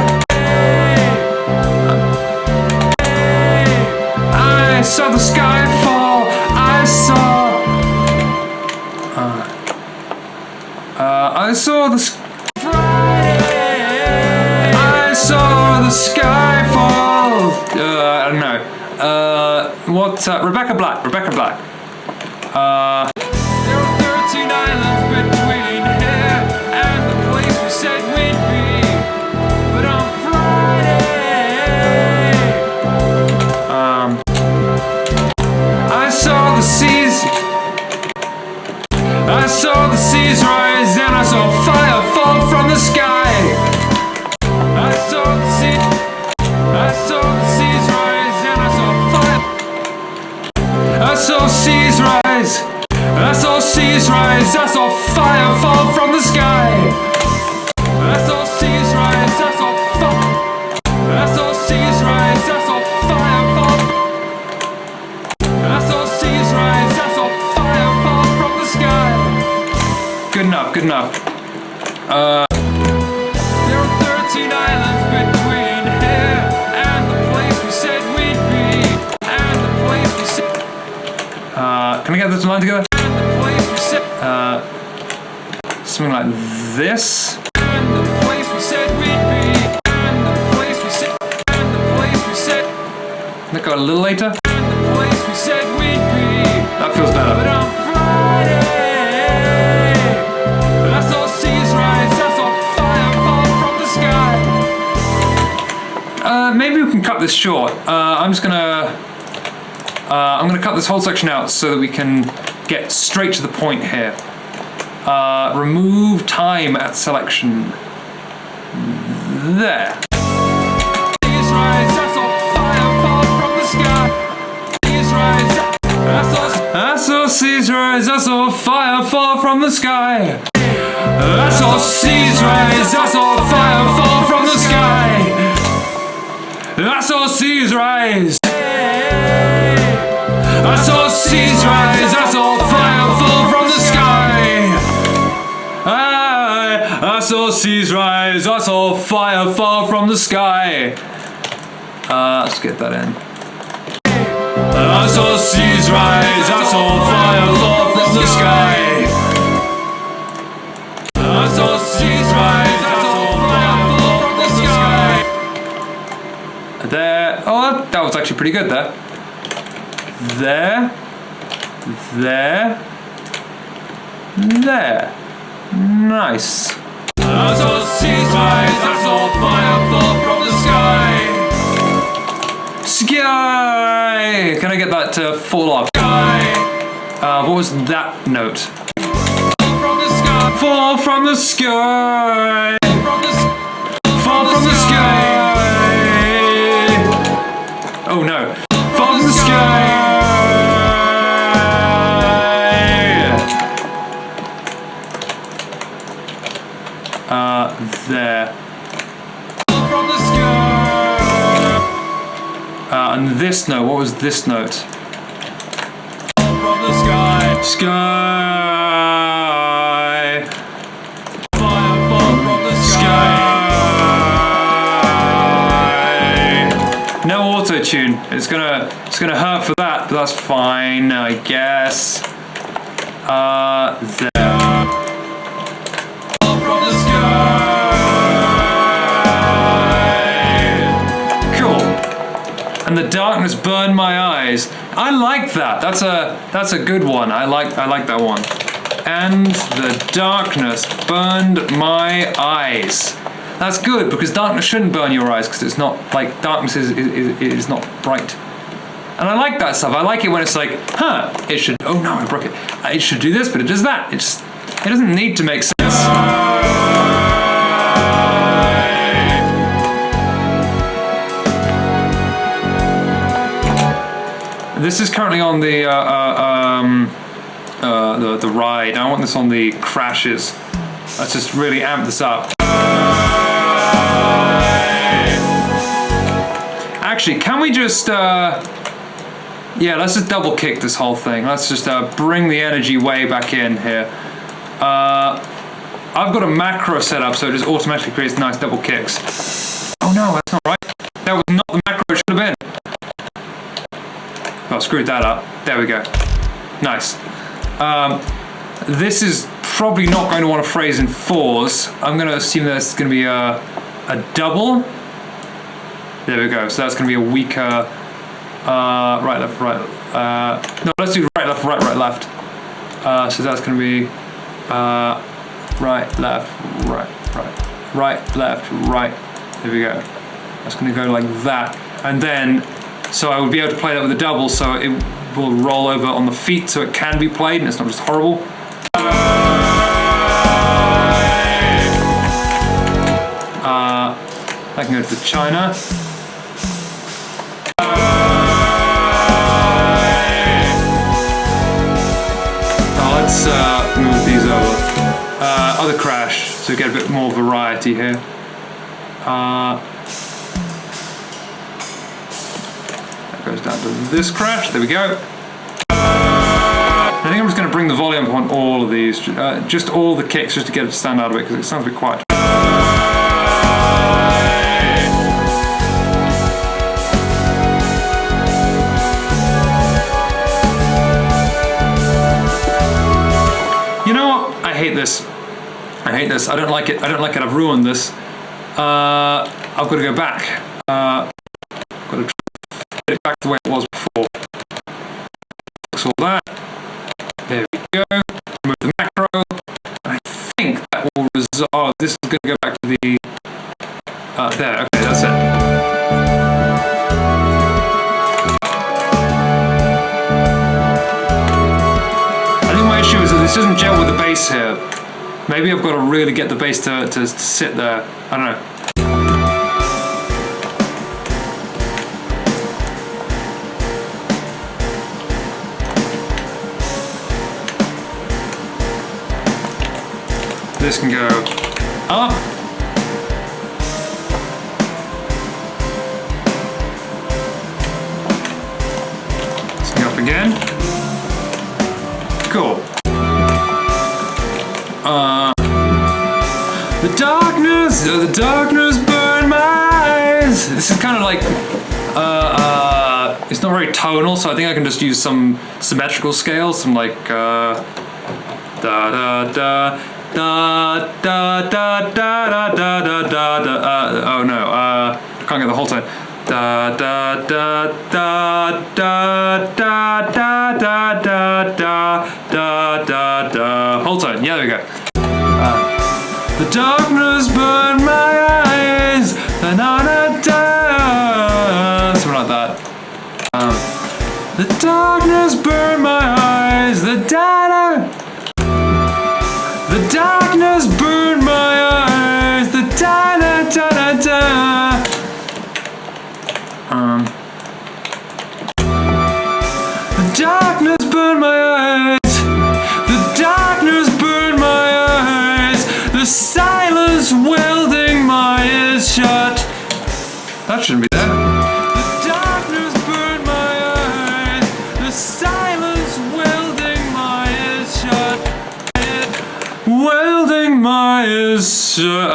I saw the sky fall. I saw the I saw the sky fall. I don't know. What? Rebecca Black. Rebecca Black. There are 13 islands between here and the place we said we'd be. But on Friday, I saw the seas. I saw the seas rise and I saw fire fall from the sky. I saw the seas rise and I saw fire. I saw seas rise. I saw seas rise. I saw fire fall from the sky. I saw seas rise. I saw fire. I saw seas rise. I saw fire fall. I saw seas rise. I saw fire fall from the sky. Good enough. Good enough. There are 13 islands between here and the place we said we'd be. And the place we said. Can I get this line together? And the place we said. Something like this. And the place we said we'd be. And the place we said. And the place we said. That go a little later. And the place we said we'd be. That feels better. But on Friday, I saw seas rise. I saw fire fall from the sky. Maybe we can cut this short. I'm gonna cut this whole section out so that we can get straight to the point here. Remove time at selection. There. Seas rise, I saw fire fall from the sky. Seas rise, I saw seas rise, I saw fire fall from the sky. I saw seas rise, I saw fire fall from the sky. I saw seas rise. I saw seas rise, I saw fire fall from the sky. I saw seas rise, I saw fire fall from the sky. Let's get that in. I saw seas rise, I saw fire fall from the sky. I saw seas rise, I saw fire fall from the sky. There, oh, that was actually pretty good there. There. Nice. I saw seas rise, I saw fire fall from the sky. Sky! Can I get that to fall off? Sky! What was that note? Fall from the sky! Fall from the sky! Oh no. Fall from the sky! There. From the sky. And this note, what was this note? From the sky. Sky. Fire fall from the sky. No auto-tune. It's gonna hurt for that, but that's fine, I guess. There. And the darkness burned my eyes. I like that. That's a good one. I like that one. And the darkness burned my eyes. That's good because darkness shouldn't burn your eyes because it's not like darkness is not bright. And I like that stuff. I like it when it's like, it should. Oh no, I broke it. It should do this, but it does that. It doesn't need to make sense. This is currently on the ride. I want this on the crashes. Let's just really amp this up. Actually, can we just yeah, let's just double kick this whole thing. Let's just bring the energy way back in here. I've got a macro set up so it just automatically creates nice double kicks. Oh no, that's not right. That was not the macro it should have been. Oh, I screwed that up. There we go. Nice. This is probably not going to want to phrase in fours. I'm going to assume that it's going to be a double. There we go. So that's going to be a weaker Right, left, right. No, let's do right, left, right, right, left. So that's going to be right, left, right, right, right, left, right. There we go. That's going to go like that. And then, so I would be able to play that with a double, so it will roll over on the feet, so it can be played, and it's not just horrible. I can go to China. Let's move these over. Other crash, so we get a bit more variety here. That goes down to this crash, there we go. I think I'm just going to bring the volume up on all of these, just all the kicks, just to get it to stand out a bit, because it sounds a bit quiet. I hate this. I hate this. I don't like it. I don't like it. I've ruined this. I've got to go back. I've got to get it back to the way it was before. Fix all that. There we go. Remove the macro. I think that will resolve. Oh, this is going to go back to the. There. Okay, that's it. Is that this doesn't gel with the bass here. Maybe I've got to really get the bass to sit there. I don't know. This can go up. This can go up again. Cool. The darkness burned my eyes. This is kind of like, it's not very tonal, so I think I can just use some symmetrical scales, some like, da da da da da da da da da da da. Oh no, I can't get the whole time. Da da da da da da da da da da da da. Whole tone. Yeah, there we go. The darkness burned my eyes, and on a da, something like that. The darkness burned my eyes, the da. The darkness burned my eyes, the da da da da da. The darkness burned my eyes. The darkness burned my eyes. The silence welding my ears shut. That shouldn't be there. The darkness burned my eyes. The silence welding my ears shut. Welding my ears shut.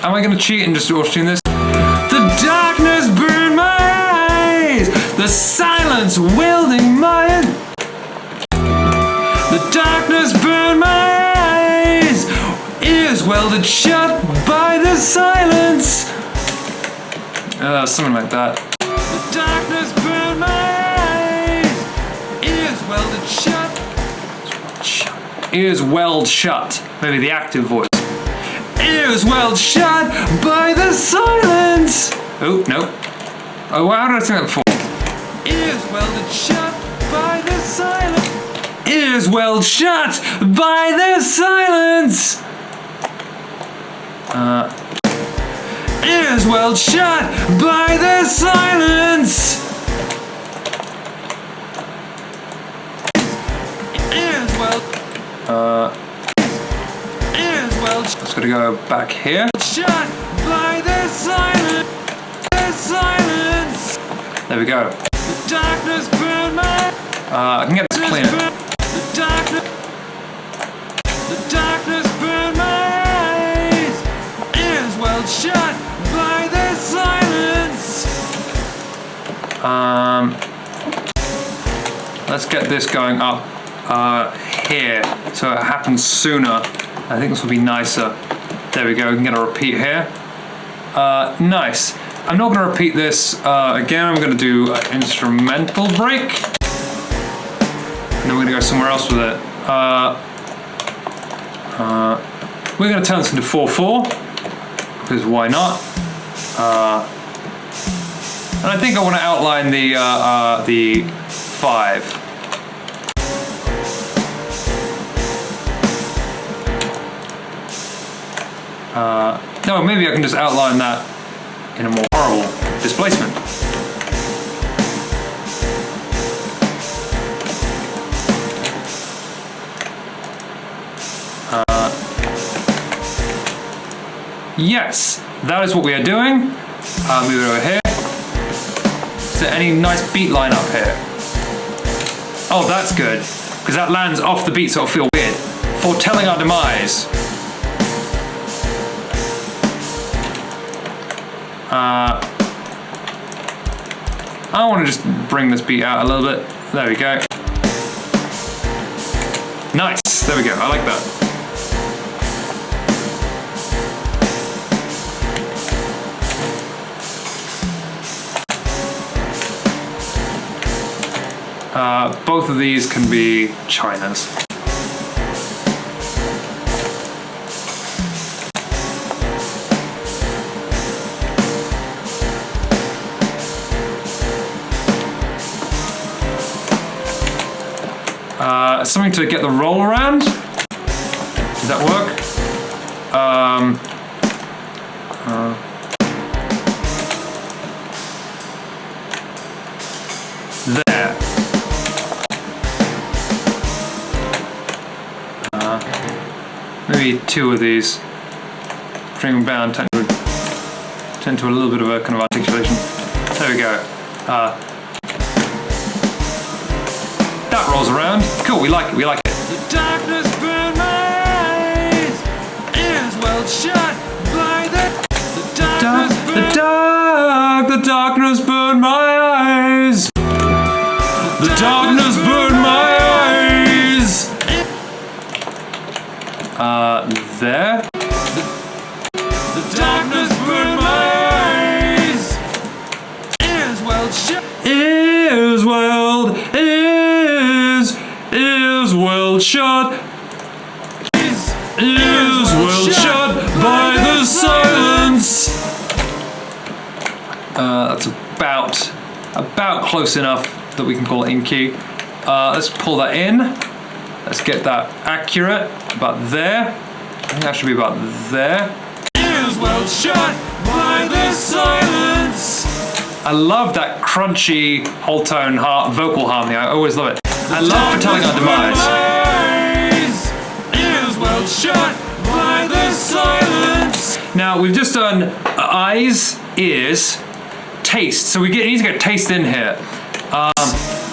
Am I going to cheat and just auto-tune this? The darkness burned my eyes. The silence welding my ears. The darkness burned my eyes. Ears welded shut by the silence. Something like that. The darkness burned my eyes. Ears welded shut. Ears weld shut. Maybe the active voice. Ears weld shut by the silence. Oh, no. Oh, how did I sing that before? Ears welded shut by the silence. Ears weld shut by the silence. Ears weld shut by the silence. Ears weld. Ears weld. Just gotta go back here. Shut by the silence. The silence. There we go. The darkness burned my. I can get this cleaner. The darkness burned my eyes. Ears weld shut by the silence. Let's get this going up here, so it happens sooner. I think this will be nicer. There we go. We can get a repeat here. Nice. I'm not going to repeat this again. I'm going to do an instrumental break. And then we're going to go somewhere else with it. We're going to turn this into 4/4, because why not? And I think I want to outline the 5. No, maybe I can just outline that in a more horrible displacement. Yes, that is what we are doing. Move it over here. Is there any nice beat line up here? Oh, that's good, because that lands off the beat, so it'll feel weird. Foretelling our demise. I want to just bring this beat out a little bit. There we go. Nice. There we go. I like that. Both of these can be chinas. Something to get the roll around. Does that work? There. Maybe 2 of these. Bring them down, tend to a little bit of a kind of articulation. There we go. That rolls around. Cool, we like it, we like it. The darkness burned my eyes, ears well shut by the darkness burned my eyes. The darkness burned my eyes. There. The darkness burned my eyes, ears well shut. Ears well shut. Ears well shut by the silence. That's about close enough that we can call it in key. Let's pull that in. Let's get that accurate. About there. I think that should be about there. Ears well shut by the silence. I love that crunchy whole tone vocal harmony. I always love it. I love foretelling our demise. Ears well shut by the silence. Now we've just done eyes, ears, taste. So we need to get taste in here.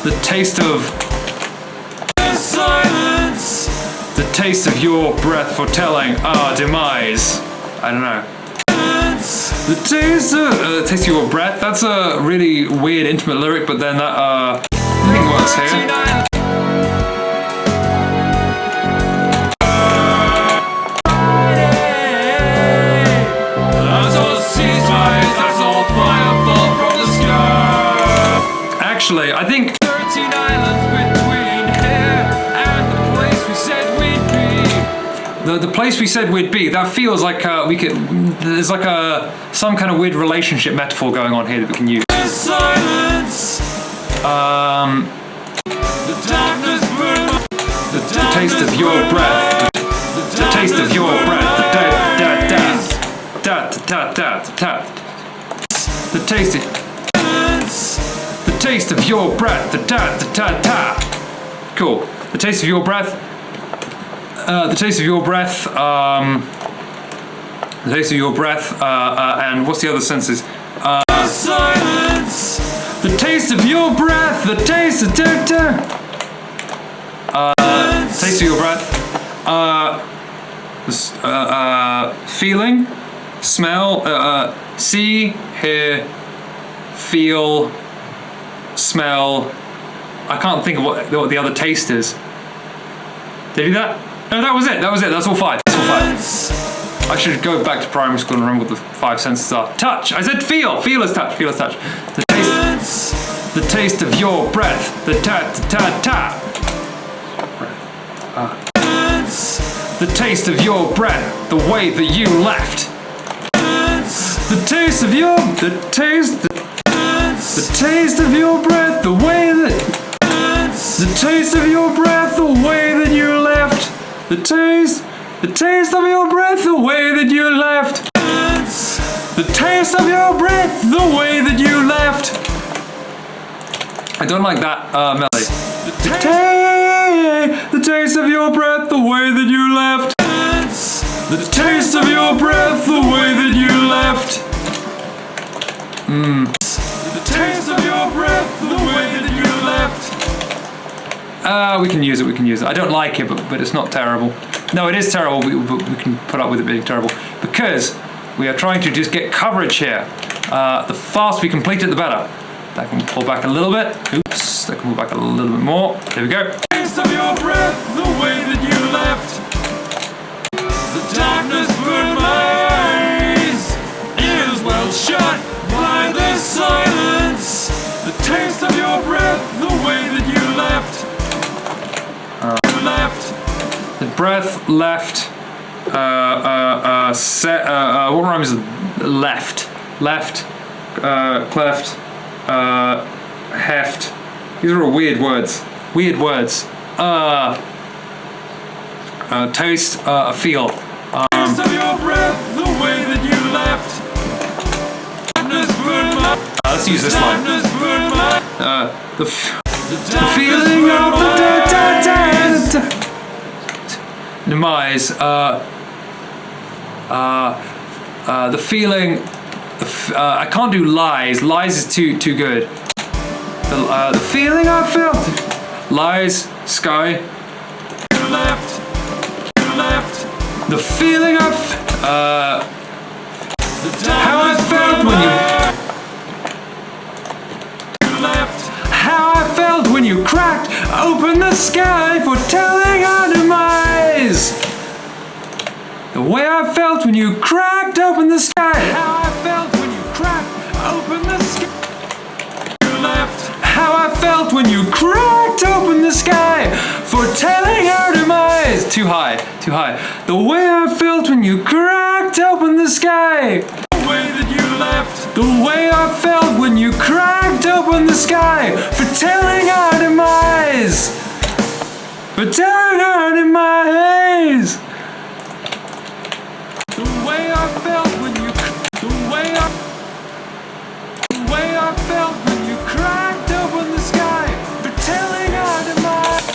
The taste of the silence. The taste of your breath foretelling our demise. I don't know. The taste of your breath. That's a really weird, intimate lyric, but then that I think works here. Actually, I think 13 islands between here and the place we said we'd be. The place we said we'd be. That feels like there's like some kind of weird relationship metaphor going on here that we can use. The silence. The darkness burned. The taste of your breath. The taste of your breath. The taste of your breath. Cool. The taste of your breath. The taste of your breath. The taste of your breath. And what's the other senses? Silence. The taste of your breath. The taste of taste of your breath. Feeling, smell, see, hear, feel, smell. I can't think of what the other taste is. Did I do that? No, that was it. That's all 5. That's all 5. I should go back to primary school and remember what the 5 senses are. Touch! I said feel! Feel is touch, feel is touch. The taste of your breath. The ta-ta-ta-ta. The taste of your breath. The way that you left. The taste of your... The taste of your breath. The way that... The taste of your breath. The way that you left. The taste of your breath, the way that you left. The taste of your breath, the way that you left. I don't like that melody. The taste of your breath, the way that you left. The taste of your breath, the way that you left. The taste of your breath, the way that you left. We can use it, I don't like it, but it's not terrible. No, it is terrible, but we can put up with it being terrible. Because we are trying to just get coverage here. The faster we complete it, the better. That can pull back a little bit. Oops, that can pull back a little bit more. There we go. Taste of your breath, the way that you left. The darkness burned my eyes. Ears well shut by the silence. The taste of your breath, the way that you left. The breath left. What rhymes with left? Left. Cleft. Heft. These are all weird words. Weird words. Taste. Feel. Taste of your breath, the way that you left. Let's use this line. The feeling of the demise. The feeling. I can't do lies. Lies is too good. The feeling I felt. Lies. Sky. Left. The feeling of. How I felt when you. How I felt when you cracked open the sky for telling our demise. The way I felt when you cracked open the sky. How I felt when you cracked open the sky. How I felt when you cracked open the sky for telling our demise. Too high. The way I felt when you cracked open the sky. The way that you left. The way I felt when you cracked open the sky for telling our demise. For telling our demise. The way I felt when you. The way I felt when you cracked open the sky for telling our demise.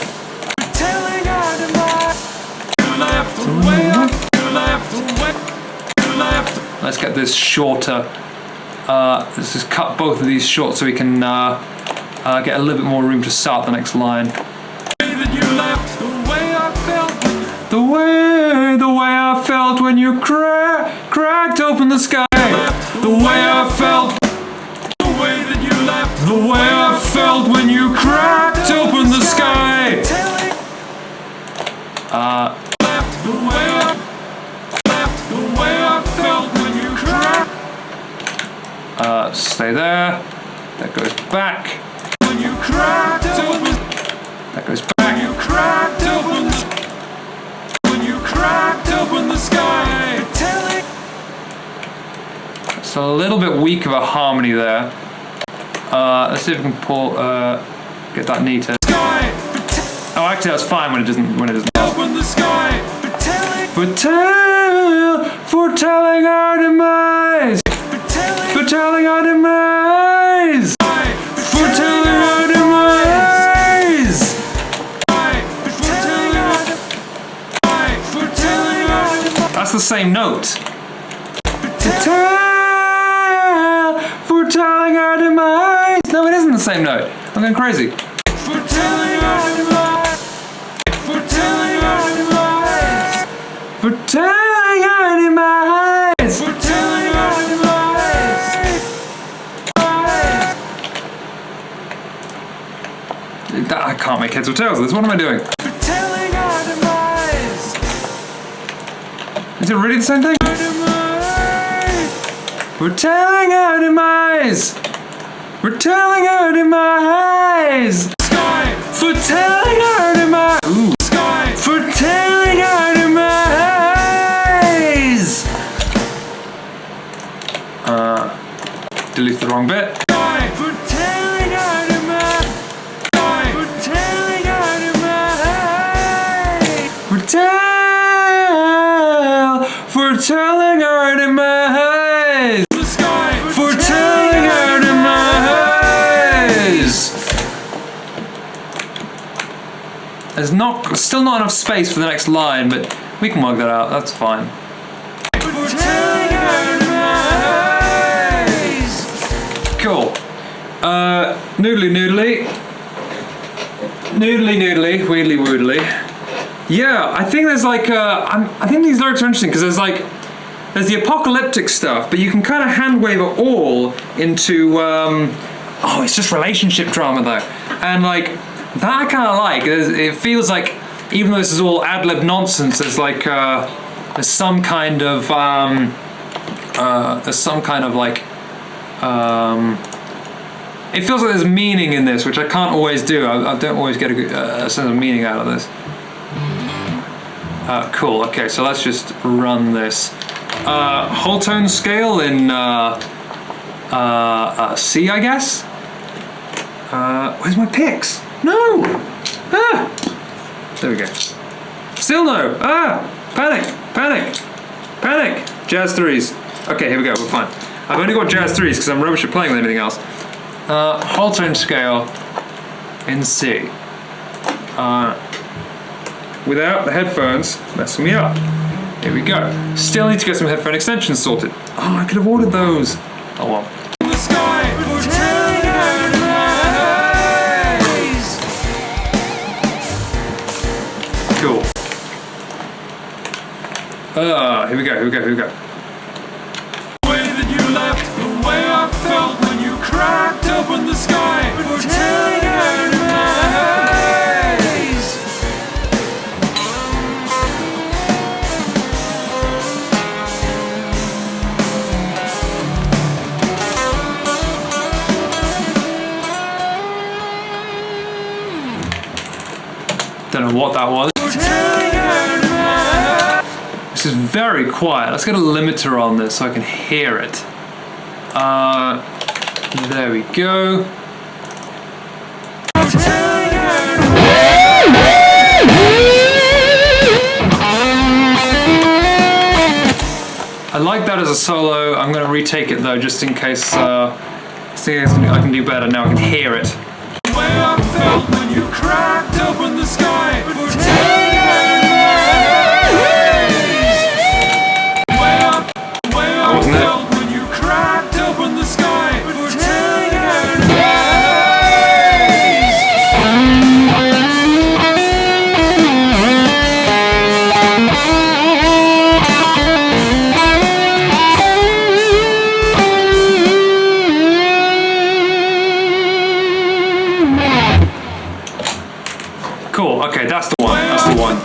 For telling our demise. You left. The way I. You left. The way you left. Let's get this shorter. Let's just cut both of these short so we can get a little bit more room to start the next line. The way that you left, the way I felt, the way I felt when you cracked open the sky. The way I felt, the way that you left, the way I felt when you cracked open the sky. Left the way I left the way I felt when you cracked. Stay there. That goes back. When you cracked open. That goes back. You cracked open. When you cracked open the sky. It's a little bit weak of a harmony there. Let's see if we can pull. Get that neater. Oh, actually, that's fine when it doesn't. Open the sky. For telling our demise. For telling our demise. For telling our demise. That's the same note. For telling our demise. No, it isn't the same note. I'm going crazy. For telling our demise. For telling our demise. For telling our demise. For telling our demise. I can't make heads or tails of this. What am I doing? For telling our demise. Is it really the same thing? We're telling our demise. We're telling our demise. Sky. For telling our demise. Ooh. Sky. For telling our demise. Delete the wrong bit. Sky. For telling our demise. Sky. For telling our demise. For telling our demise. The sky. For telling our demise. There's still not enough space for the next line, but we can work that out. That's fine. For telling our demise. Cool. Noodly noodly. Noodly noodly. Weedly woodly. Yeah, I think there's like I think these lyrics are interesting because there's the apocalyptic stuff, but you can kind of hand wave it all into oh, it's just relationship drama though, and like that I kind of like. It feels like even though this is all ad lib nonsense, there's like there's some kind of like it feels like there's meaning in this, which I can't always do. I don't always get a good sense of meaning out of this. Cool, okay, so let's just run this. Whole tone scale in C, I guess? Where's my picks? No! Ah! There we go. Still no! Ah! Panic! Panic! Panic! Jazz threes. Okay, here we go, we're fine. I've only got jazz threes because I'm rubbish at playing with anything else. Whole tone scale in C. Without the headphones messing me up. Here we go. Still need to get some headphone extensions sorted. Oh, I could have ordered those. Oh well. The sky. For telling our demise. Cool. Here we go, here we go, here we go. The way that you left, the way I felt when you cracked open the sky. For telling our demise. Don't know what that was. This is very quiet. Let's get a limiter on this so I can hear it. There we go. I like that as a solo. I'm going to retake it though, just in case I can do better. Now I can hear it. The way I felt when you cracked open the sky. For Wasn't it? when you cracked open the sky. For Cool, okay, that's the one, that's the one.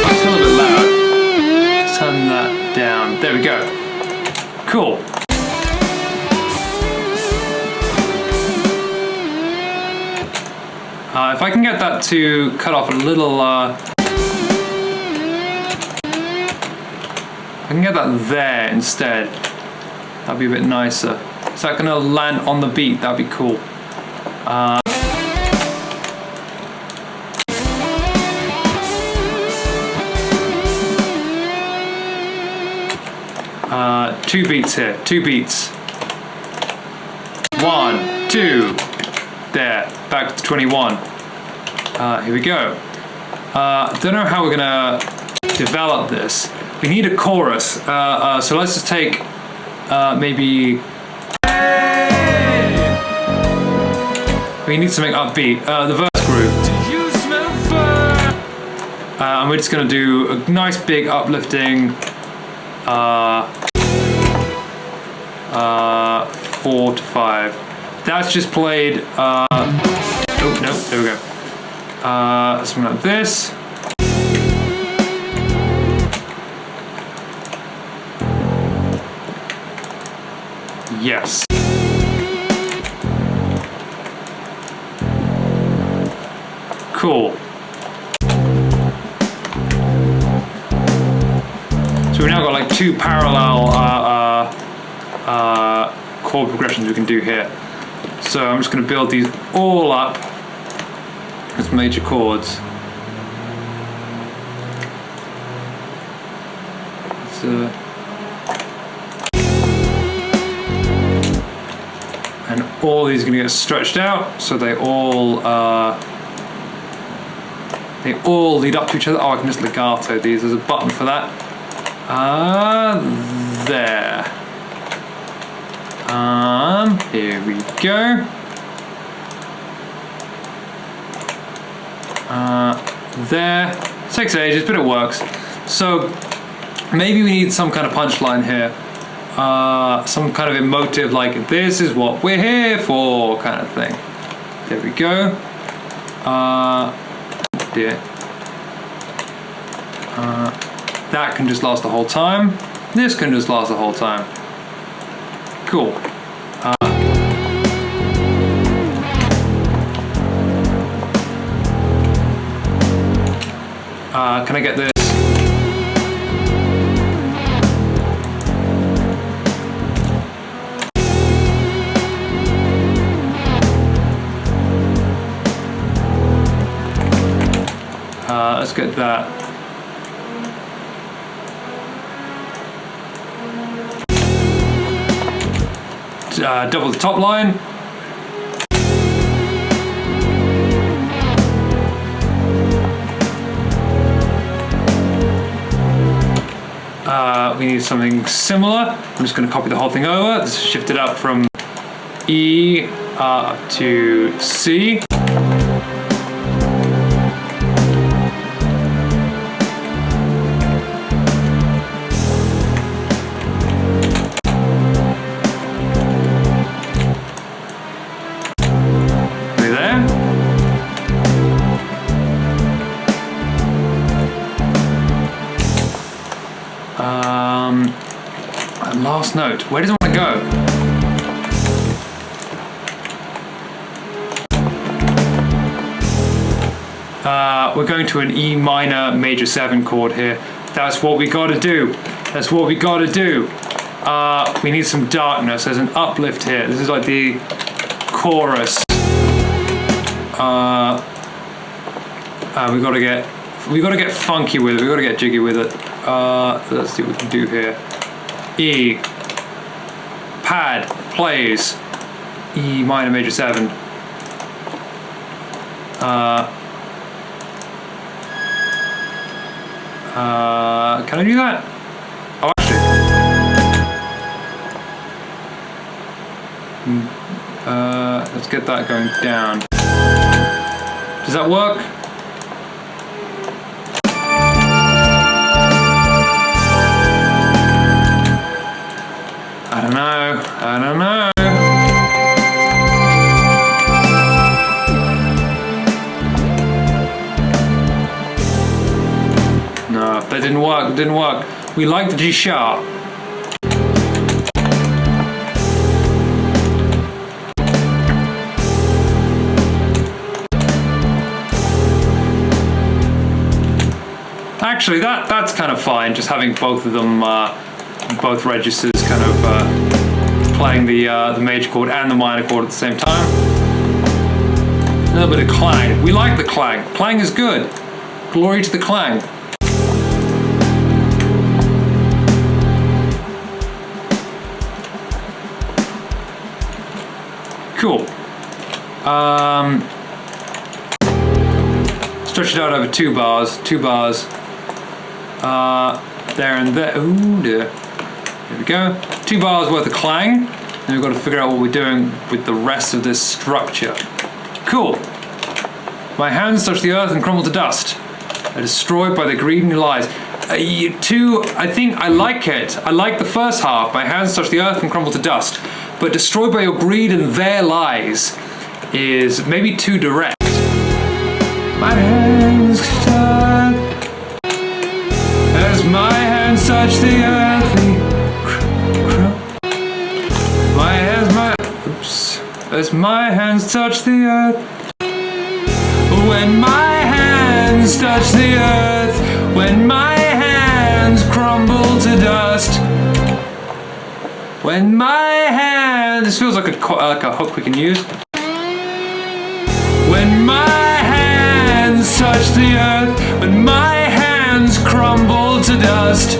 It's a little bit loud. Turn that down, there we go. Cool. If I can get that to cut off a little, I can get that there instead. That'd be a bit nicer. Is that gonna land on the beat? That'd be cool. 2 beats here, 2 beats. 1, 2. There, back to 21. Here we go. Don't know how we're gonna develop this. We need a chorus, so let's just take maybe. We need something upbeat. The verse group. And we're just gonna do a nice big uplifting. 4 to 5. That's just played. Oh no, there we go. Something like this. Yes. Cool. So we've now got like 2 parallel chord progressions we can do here. So I'm just going to build these all up as major chords. And all these are going to get stretched out, so they all lead up to each other. Oh, I can just legato these. There's a button for that. There. Here we go. There. Takes ages, but it works. So maybe we need some kind of punchline here. Some kind of emotive, like this is what we're here for kind of thing. There we go. Dear. That can just last the whole time. This can just last the whole time. Cool. Can I get this? Let's get that. Double the top line. We need something similar. I'm just going to copy the whole thing over. This is shifted up from E up to C. Last note. Where does it want to go? We're going to an E minor major 7 chord here. That's what we got to do. That's what we got to do. We need some darkness. There's an uplift here. This is like the chorus. We got to get funky with it. We got to get jiggy with it. Let's see what we can do here. E, pad, plays, E minor major 7. Can I do that? Oh, actually. Let's get that going down. Does that work? I don't know. No, that didn't work. We like the G sharp. Actually, that's kind of fine, just having both of them, both registers kind of playing the major chord and the minor chord at the same time. A little bit of clang. We like the clang. Clang is good. Glory to the clang. Cool. Stretch it out over 2 bars. There and there. Ooh dear. There we go. 2 bars worth of clang. Then we've got to figure out what we're doing with the rest of this structure. Cool. My hands touch the earth and crumble to dust. Are destroyed by the greed and lies. I think I like it. I like the first half. My hands touch the earth and crumble to dust. But destroyed by your greed and there lies is maybe too direct. My hands touch as my hands touch the earth. As my hands touch the earth. When my hands touch the earth. When my hands crumble to dust. When my hands... This feels like a hook we can use. When my hands touch the earth. When my hands crumble to dust.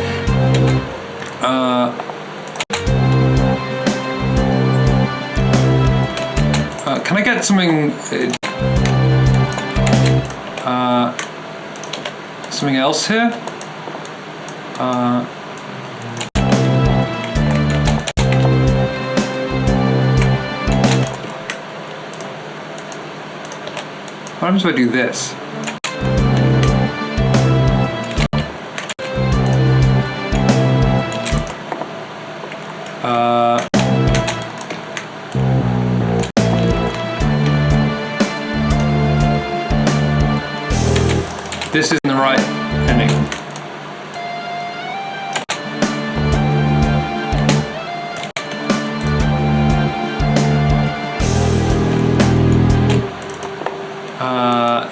Can I get something... something else here? What happens if I do this? This isn't the right ending.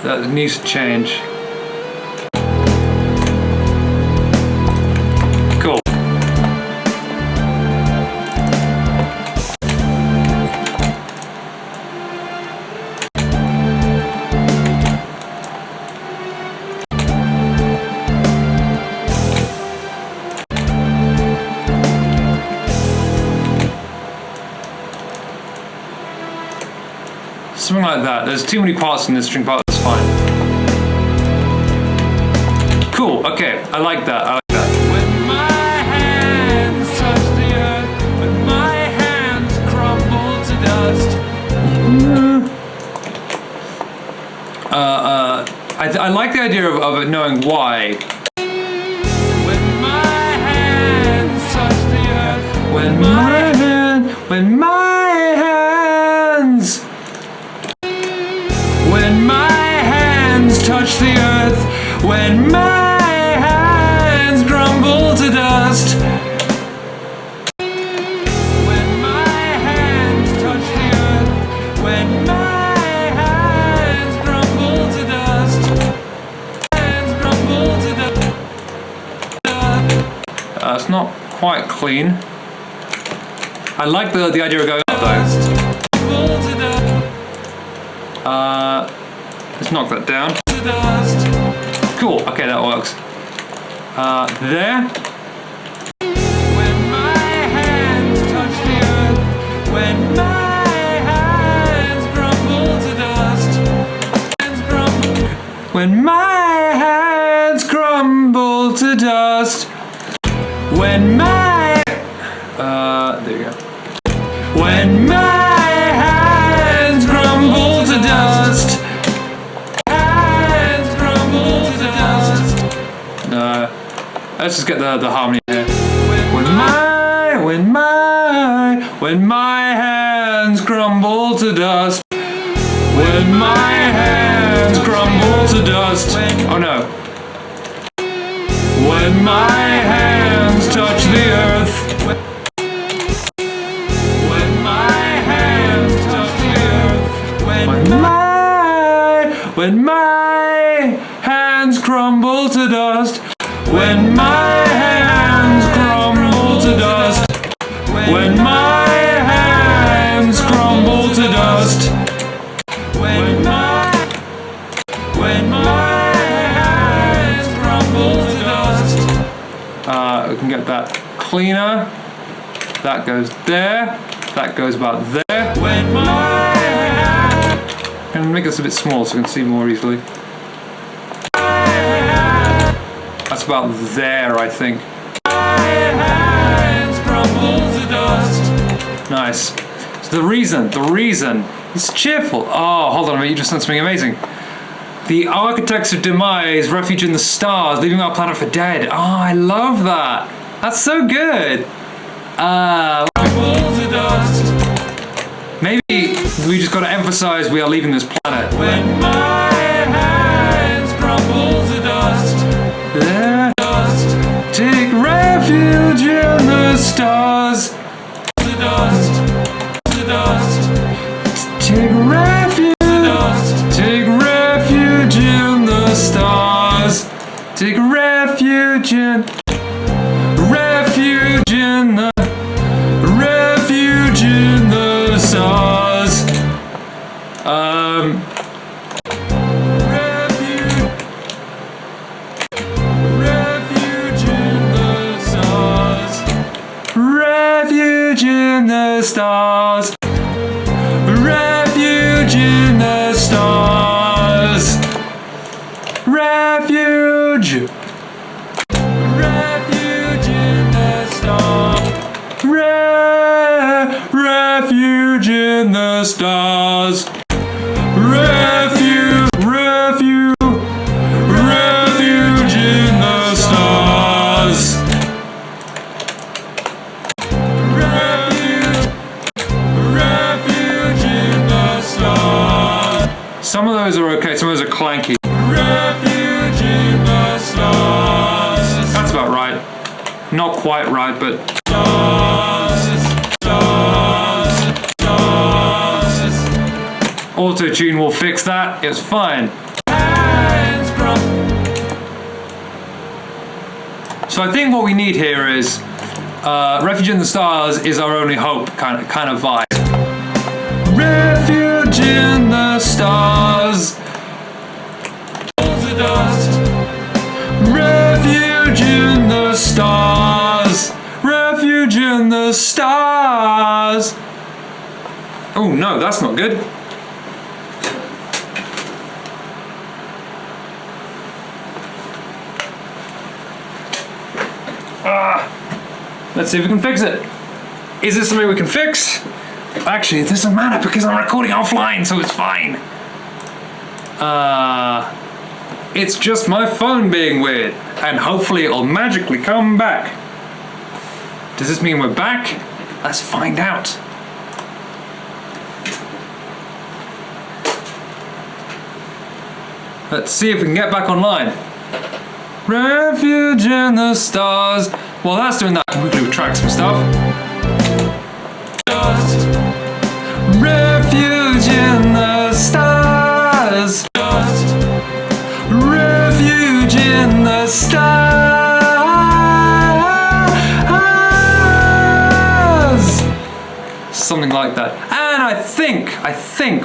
That needs to change. Cool. Something like that. There's too many parts in this string part, that's fine. Cool, okay, I like that, I like that. When my hands touch the earth, when my hands crumble to dust. I like the idea of it knowing why. When my hands touch the earth, when my hands When my hands touch the earth, when my hands crumble to dust. When my hands touch the earth, when my hands crumble to dust. Hands crumble to dust. It's not quite clean. I like the idea of going up though. Let's knock that down. Cool, okay, that works. There. When my hands touch the earth, when my hands crumble to dust. When my hands crumble to dust. When my... there you go. When my hands crumble to dust. Hands crumble to dust. Let's just get the harmony here. When my hands crumble to dust. When my hands crumble to dust. Oh no. When my hands touch the earth. When my hands crumble to dust. When my hands crumble to dust. When my hands crumble to dust. When my hands crumble to dust. We can get that cleaner. That goes there. That goes about there. When my and make this a bit small so we can see more easily. That's about there, I think. Nice. So the reason is cheerful. Oh, hold on a minute, you just said something amazing. The architects of demise, refuge in the stars, leaving our planet for dead. Oh, I love that. That's so good. Maybe we just got to emphasize we are leaving this planet. When my hands crumble to dust, Take refuge in the stars. to dust, to dust, Take refuge. to dust. Take refuge in the stars. Take refuge in the refuge in the stars. Refuge in the stars. Refuge in the stars. Refuge in the stars. Refuge. Refuge in the stars. Refuge in the stars. Refuge. Refuge. Refuge in the stars. Refuge. Refuge in the stars. Some of those are okay, some of those are clanky. Refuge in the stars. That's about right. Not quite right, but auto-tune will fix that. It's fine. So I think what we need here is Refuge in the Stars is our only hope kind of vibe. Refuge in the stars. Refuge in the stars. Refuge in the stars. Oh no, that's not good. Let's see if we can fix it. Is this something we can fix? Actually, it doesn't matter because I'm recording offline, so it's fine. It's just my phone being weird, and hopefully it'll magically come back. Does this mean we're back? Let's find out. Let's see if we can get back online. Refuge in the stars. While that's doing that, we can track some stuff. Refuge in the stars. Refuge in the stars. Something like that. And I think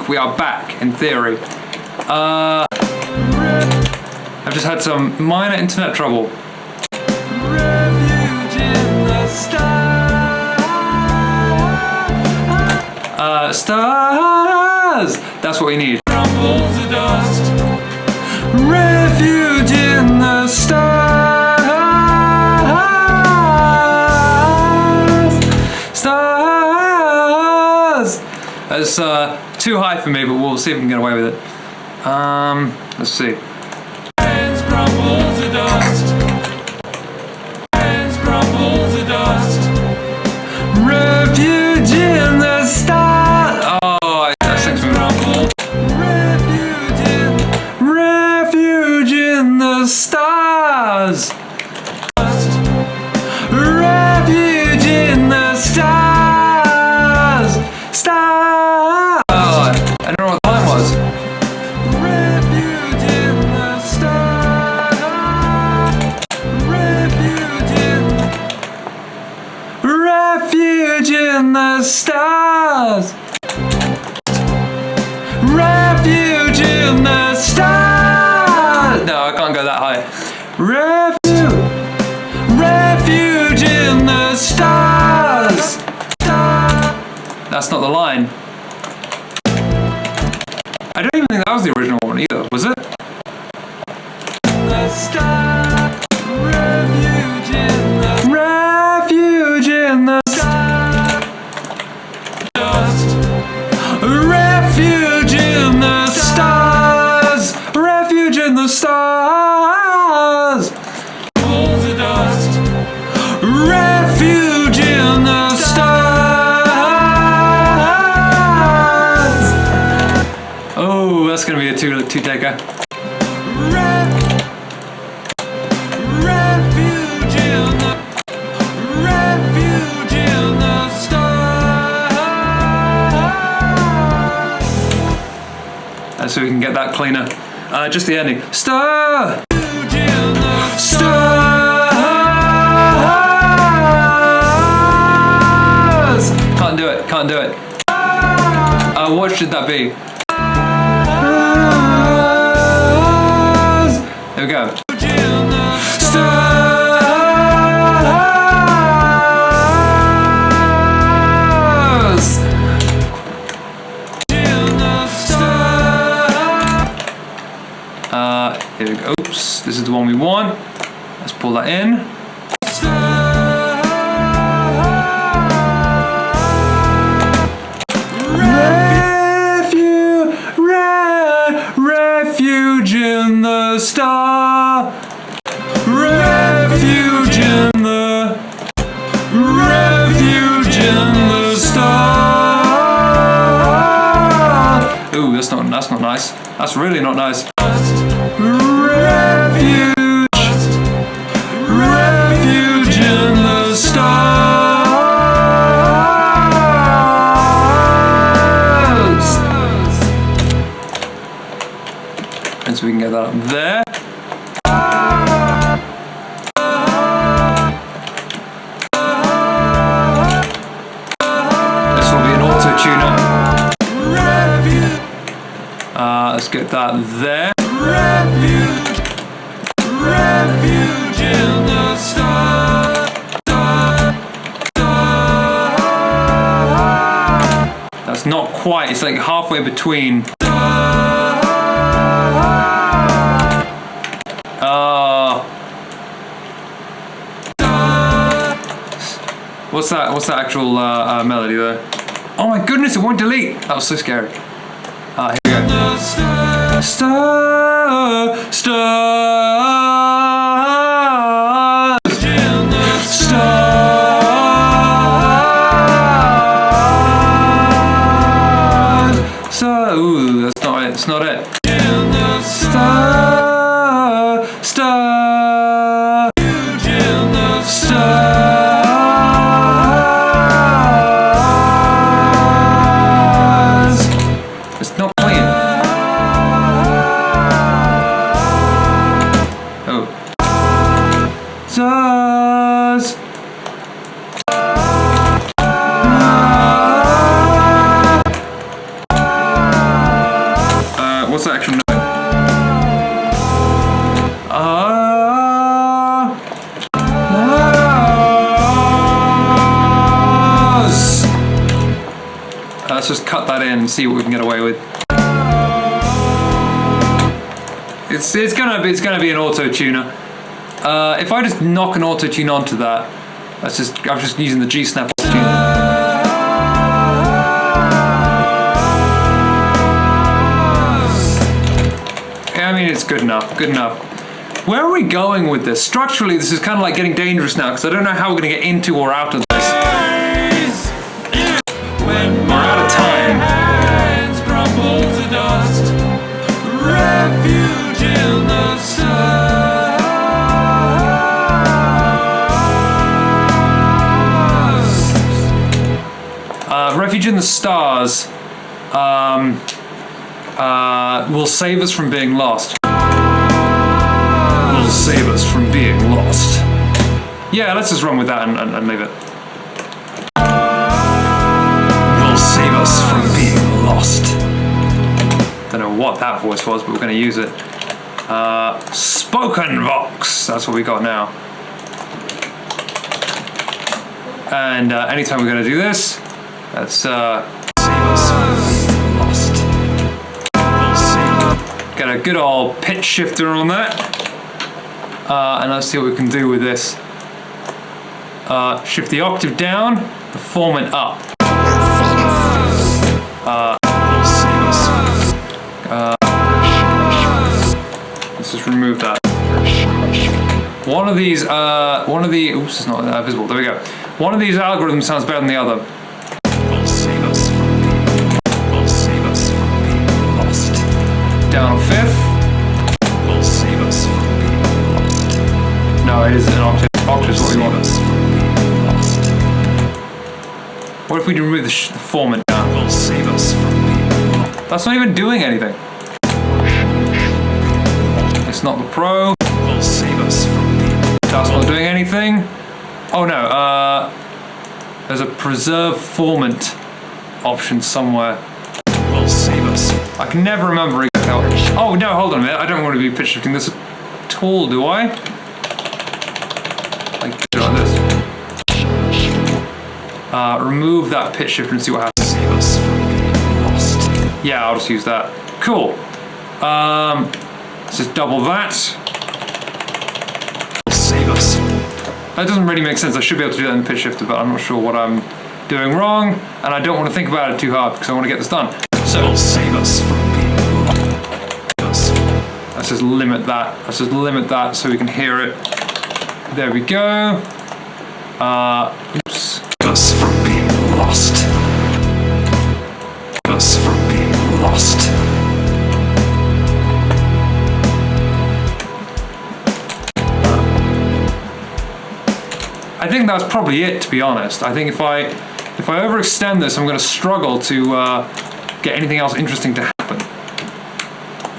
we are back in theory. I've just had some minor internet trouble. Refuge in the stars. Stars. That's what we need. Refuge in the stars. Stars. That's too high for me, but we'll see if we can get away with it. Let's see. Hands crumble to dust. Hands crumble to dust. Refuge in the stars. Oh, that sings me. Refuge in the stars. Refuge in the stars. Stars. Oh, I don't know what the line was. Refuge in the stars. Refuge in the stars. Refuge in the stars. No, I can't go that high. Refuge in the stars. That's not the line. I don't even think that was the original one either, was it? The star. Refuge in the stars. Refuge in the stars. Refuge that's gonna be a two-taker. Refuge in the stars. So we can get that cleaner. Just the ending. Stars. Can't do it. Can't do it. What should that be? There we go. Here we go. Oops, this is the one we want. Let's pull that in. Refuge in the star. Refuge in the star. Ooh, that's not nice. That's really not nice. Refuge in the stars. And so we can get that up there. This will be an auto tuner. Let's get that there. Refuge in the stars. That's not quite, it's like halfway between. What's that actual melody there? Oh my goodness, it won't delete. That was so scary. Here we go. Stars. Ooh, that's not it. It's not it. It's not playing. Oh. Stars. What's the actual note? Let's just cut that in and see what we can get away with. It's gonna be an auto tuner. If I just knock an auto tune onto that, I'm just using the G snap auto tuner. I mean, it's good enough, good enough. Where are we going with this? Structurally, this is kind of like getting dangerous now, because I don't know how we're going to get into or out of this. We're out of time. Hands crumble to dust. Refuge in the stars. Refuge in the Stars will save us from being lost. Will save us from being lost. Yeah, let's just run with that and leave it. Will save us from being lost. Don't know what that voice was, but we're going to use it. Spoken Vox. That's what we got now. And anytime we're going to do this, let's save us from being lost. Get a good old pitch shifter on that. And let's see what we can do with this. Shift the octave down, the formant up. Let's just remove that. One of these, oops, it's not visible, there we go. One of these algorithms sounds better than the other. Will save us from being lost. it is an octave. Octave is what we want. What if we remove the format down? Will save us from being lost. That's not even doing anything. It's not the Pro. Will save us from being lost. That's not doing anything. Oh no, there's a preserve format option somewhere. Will save us. I can never remember exactly how. Oh no, hold on a minute. I don't want to be pitch shifting this at all, do I? Like this. Remove that pitch shifter and see what happens. Save us from being lost. Yeah, I'll just use that. Cool. Let's just double that. Will save us. That doesn't really make sense. I should be able to do that in the pitch shifter, but I'm not sure what I'm doing wrong, and I don't want to think about it too hard because I want to get this done. So Will save us from being lost. let's just limit that. Let's just limit that so we can hear it. There we go. Oops. Us from being lost. Us from being lost. I think that's probably it, to be honest. I think if I overextend this, I'm going to struggle to get anything else interesting to happen.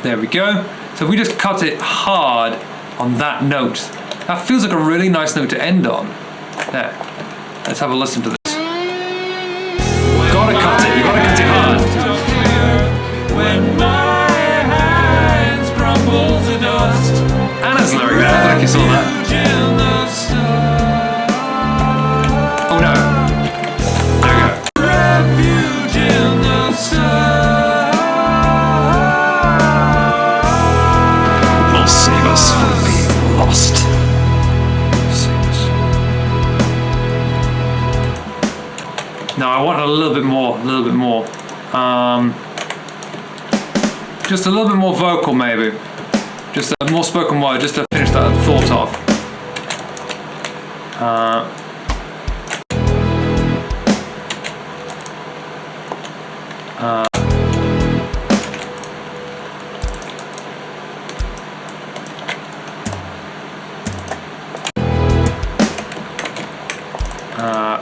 There we go. So if we just cut it hard on that note, that feels like a really nice note to end on. There. Let's have a listen to this. Gotta cut it. You gotta cut it hard. When my hands crumble to dust. Anna's lyric there. I don't know if you saw that. In the sun. Oh no. There we go. Refuge in the sun. Will save us from being lost. No, I want a little bit more, just a little bit more vocal maybe. Just a more spoken word, just to finish that thought off.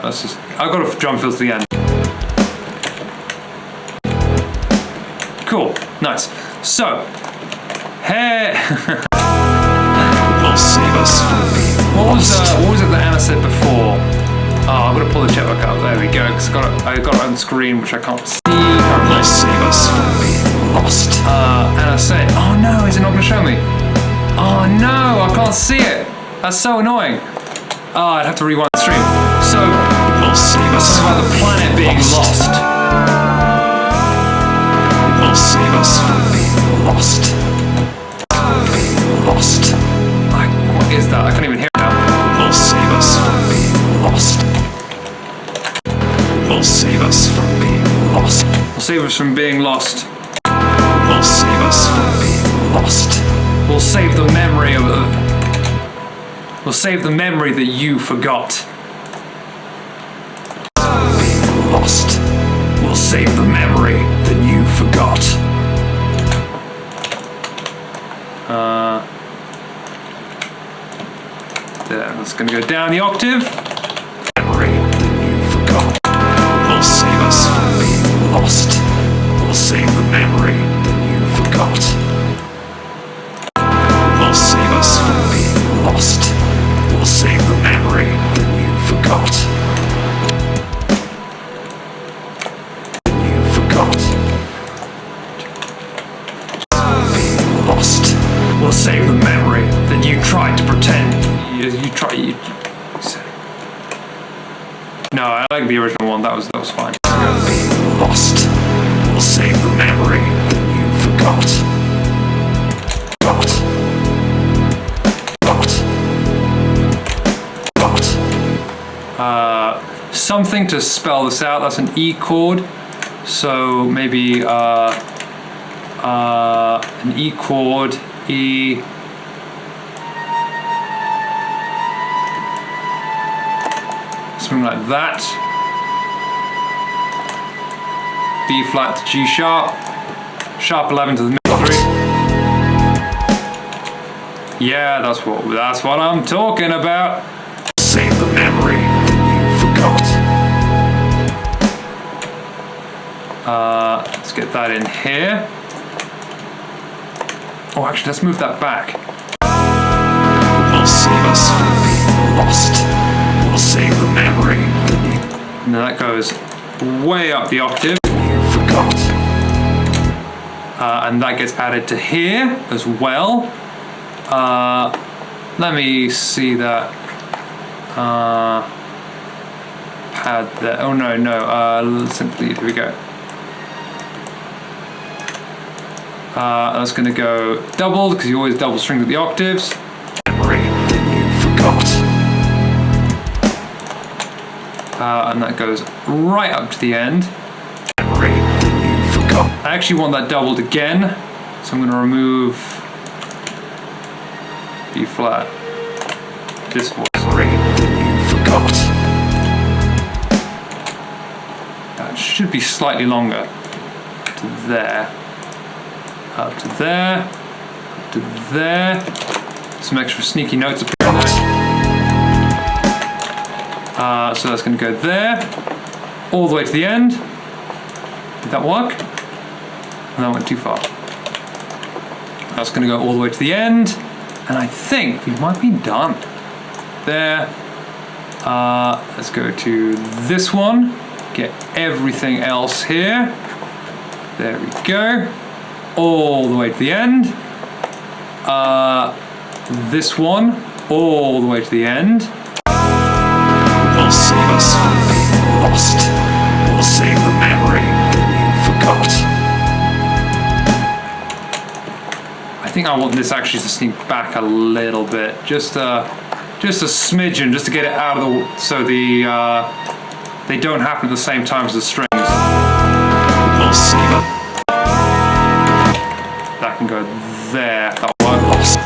Let's just, I've got a drum fill to the end. Cool, nice. So, hey, Will save us from being what was lost. it that Anna said before? Oh, I'm gonna pull the chat back up. There we go. Cause I got it on screen, which I can't see. Will save us from being lost. Anna said, "Oh no, is it not gonna show me? Oh no, I can't see it. That's so annoying. Oh, I'd have to rewind the stream." So, Will save us something about the planet being lost. Will save us from being lost. Being lost. Like, what is that? I can't even hear it now. Will save us from being lost. Will save us from being lost. Will save us from being lost. Will save us from being lost. We'll save the memory of. We'll save the memory that you forgot. Being lost. We'll save the memory that you forgot. There, that's gonna go down the octave. Memory that you forgot. Will save us from being lost. Will save the memory that you forgot. Will save us from being lost. Will save the memory that you forgot. That you forgot. Being lost. We'll save the memory that you tried to pretend. No, I like the original one. That was fine. Being lost. Will save the memory that you forgot. Something to spell this out. That's an E chord. So maybe an E chord, E. Something like that. B flat to G sharp. Sharp 11 to the middle 3. Yeah, that's what I'm talking about. Save the memory that you forgot. Let's get that in here. Oh, actually, let's move that back. Will save us from being lost. Will save the memory that Now that goes way up the octave. you forgot. And that gets added to here as well. Let me see that pad there. Oh no, simply, here we go. That's going to go doubled because you always double string with the octaves. Memory that you forgot. And that goes right up to the end. Memory that you forgot. I actually want that doubled again, so I'm going to remove B flat, this voice. Memory that you forgot. That should be slightly longer. To there, up to there, up to there. Some extra sneaky notes up there. So that's going to go there, all the way to the end. Did that work? And that went too far. That's going to go all the way to the end, and I think we might be done. There. Let's go to this one. Get everything else here. There we go. All the way to the end. This one, all the way to the end. Will save us from being lost. Will save the memory that you forgot. I think I want this actually to sneak back a little bit, just a smidgen, just to get it out of the, so they don't happen at the same time as the strings. Will save us. That can go there. That works.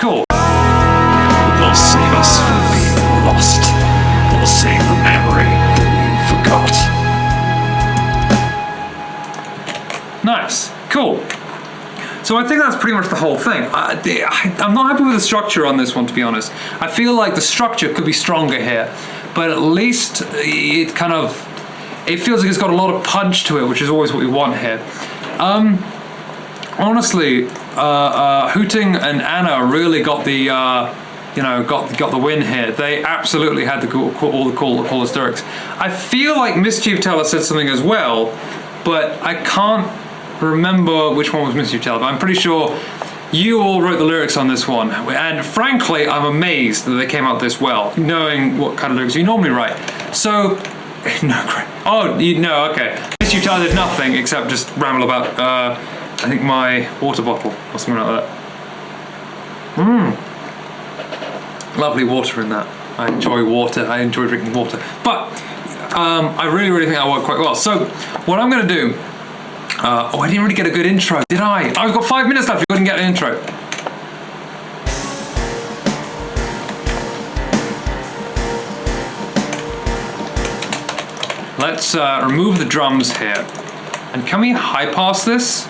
Cool. Will save us from being lost. Will save the memory that you forgot. Nice. Cool. So I think that's pretty much the whole thing. I'm not happy with the structure on this one, to be honest. I feel like the structure could be stronger here, but at least it feels like it's got a lot of punch to it, which is always what we want here. Honestly, Hooting and Anna really got the got the win here. They absolutely had all the coolest lyrics. I feel like Mischief Teller said something as well, but I can't remember which one was Mischief Teller. But I'm pretty sure you all wrote the lyrics on this one, and frankly, I'm amazed that they came out this well, knowing what kind of lyrics you normally write. So, okay. Mischief Teller did nothing except just ramble about. I think my water bottle or something like that. Lovely water in that. I enjoy water. I enjoy drinking water. But I really think that worked quite well. So what I'm going to do. I didn't really get a good intro, did I? I've got 5 minutes left. You couldn't get an intro. Let's remove the drums here. And can we high pass this?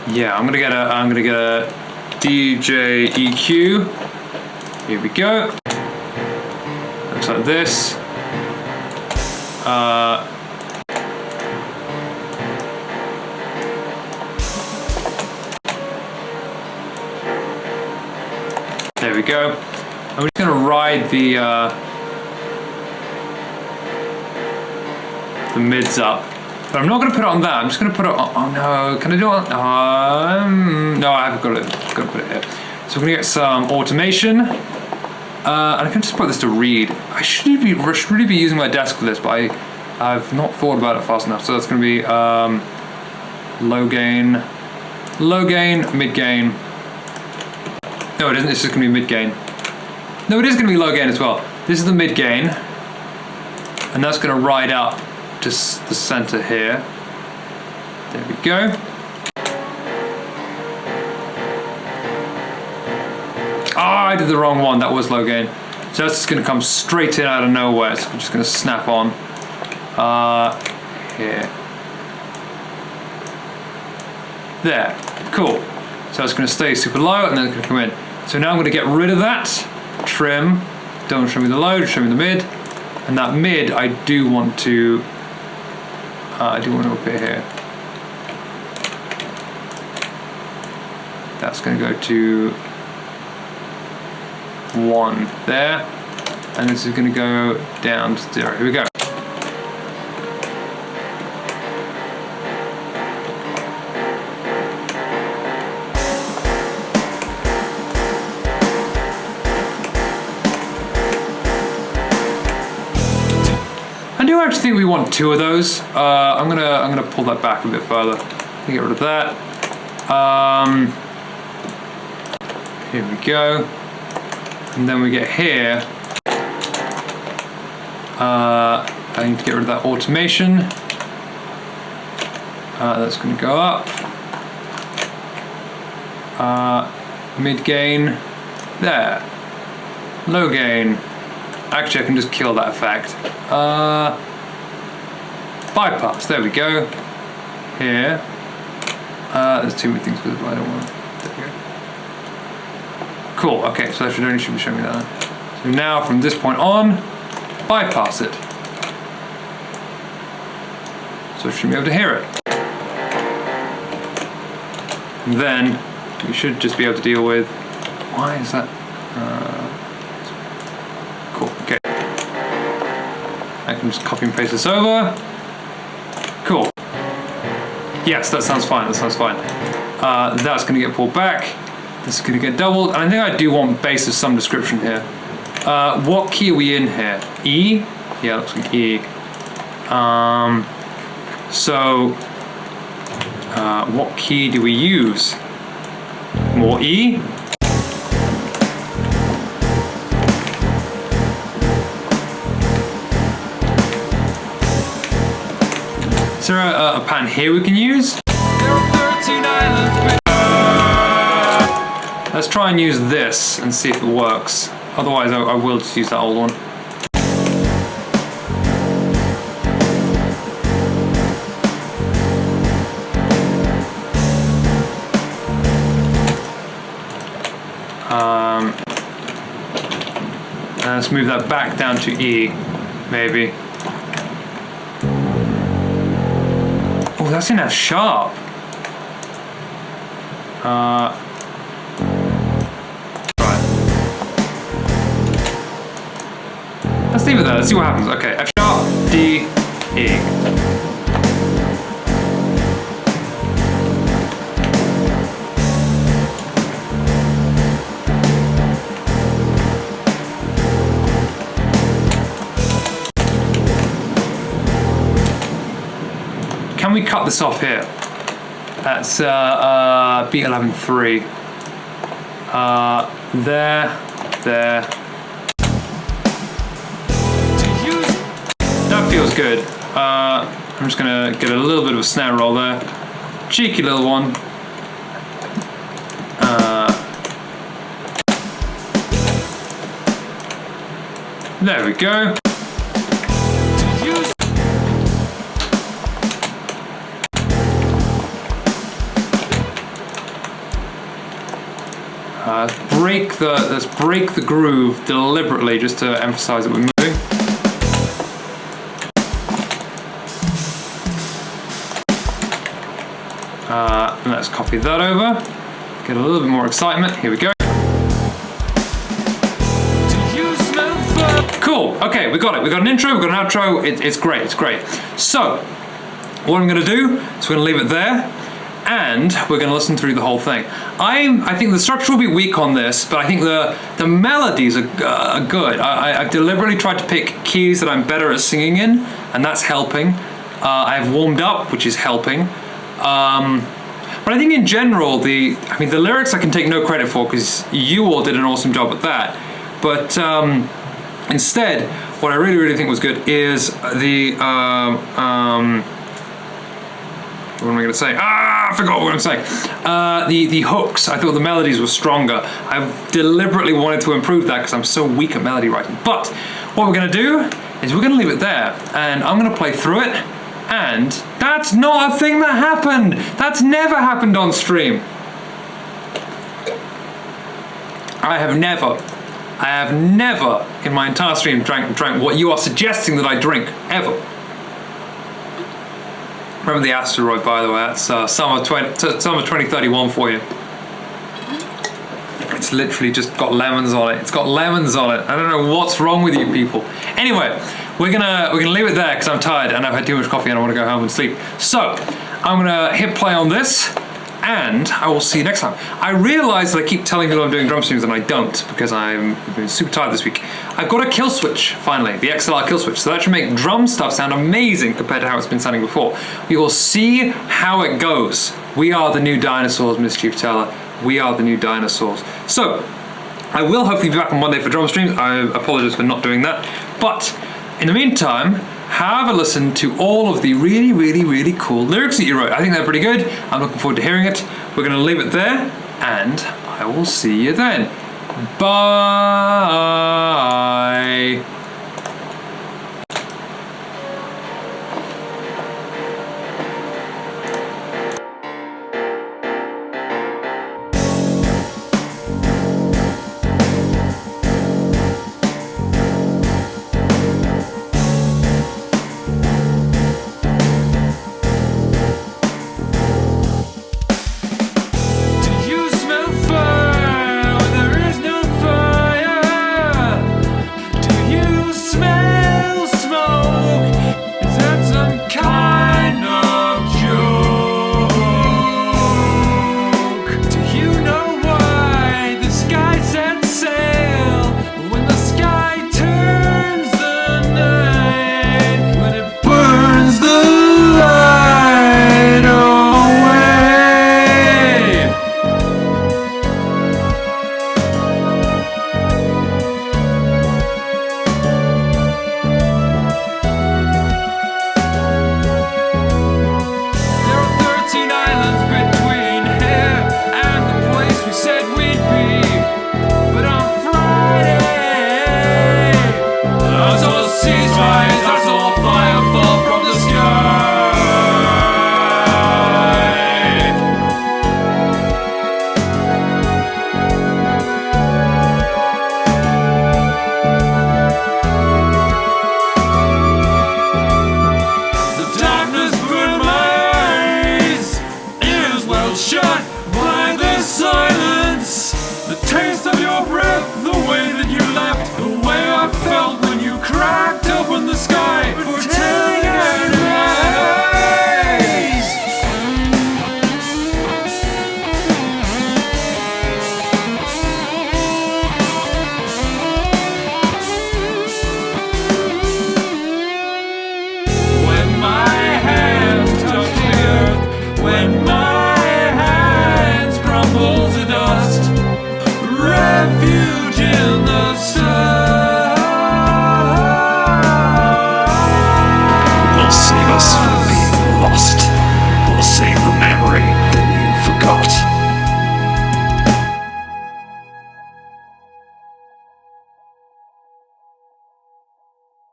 Yeah, I'm gonna get a DJ EQ. Here we go. Looks like this. There we go. I'm just gonna ride the mids up. But I'm not going to put it on that. I'm just going to put it on. Oh no! Can I do it on? No, I haven't got it. Got to put it here. So we're going to get some automation, and I can just put this to read. I should really be using my desk for this, but I've not thought about it fast enough. So that's going to be low gain, mid gain. No, it isn't. It's just going to be mid gain. No, it is going to be low gain as well. This is the mid gain, and that's going to ride up to the center here. There we go. I did the wrong one. That was low gain. So that's just going to come straight in out of nowhere. So we're just going to snap on. Here. There. Cool. So it's going to stay super low and then it's going to come in. So now I'm going to get rid of that. Trim. Don't trim me the low, trim me the mid. And that mid I do want to appear here. That's going to go to 1 there. And this is going to go down to 0. Here we go. I do actually think we want 2 of those. I'm gonna pull that back a bit further. Get rid of that. Here we go. And then we get here. I need to get rid of that automation. That's going to go up. Mid gain. There. Low gain. Actually, I can just kill that effect. Bypass. There we go. Here. There's too many things visible. I don't want. There we go. Cool. Okay, so that should only be showing me that. So now, from this point on, bypass it. So I should be able to hear it. And then we should just be able to deal with. Why is that? Cool. Okay. I can just copy and paste this over. Cool. Yes, that sounds fine. That sounds fine. That's going to get pulled back. This is going to get doubled. And I think I do want bass of some description here. What key are we in here? E? Yeah, looks like E. What key do we use? More E? Is there a pattern here we can use? There are 13 islands. Let's try and use this and see if it works. Otherwise, I will just use that old one. Let's move that back down to E, maybe. Oh, that's in F sharp. Let's leave it there, let's see what happens. Okay, F sharp, D, E. Can we cut this off here? That's B11.3. There. That feels good. I'm just gonna get a little bit of a snare roll there. Cheeky little one. There we go. Let's break the groove deliberately just to emphasize that we're moving. And let's copy that over. Get a little bit more excitement. Here we go. Cool. Okay, we got it. We got an intro. We got an outro. It's great. It's great. So, what I'm going to do is we're going to leave it there. And we're going to listen through the whole thing. I think the structure will be weak on this, but I think the melodies are good. I've deliberately tried to pick keys that I'm better at singing in, and that's helping. I've warmed up, which is helping. But I think in general, the lyrics I can take no credit for because you all did an awesome job at that. But instead, what I really think was good is the what am I going to say? I forgot what I'm saying. The hooks, I thought the melodies were stronger. I deliberately wanted to improve that because I'm so weak at melody writing. But what we're going to do is we're going to leave it there, and I'm going to play through it, and that's not a thing that happened. That's never happened on stream. I have never in my entire stream drank what you are suggesting that I drink, ever. Remember the asteroid, by the way, that's summer 2031 for you. It's literally just got lemons on it. It's got lemons on it. I don't know what's wrong with you people. Anyway, we're gonna leave it there because I'm tired and I've had too much coffee and I want to go home and sleep. So I'm gonna hit play on this, and I will see you next time. I realise that I keep telling people I'm doing drum streams and I don't, because I've been super tired this week. I've got a kill switch, finally, the XLR kill switch, so that should make drum stuff sound amazing compared to how it's been sounding before. We will see how it goes. We are the new dinosaurs, Miss Chief Teller. We are the new dinosaurs. So, I will hopefully be back on Monday for drum streams. I apologise for not doing that. But, in the meantime, have a listen to all of the really, really, really cool lyrics that you wrote. I think they're pretty good. I'm looking forward to hearing it. We're going to leave it there, and I will see you then. Bye.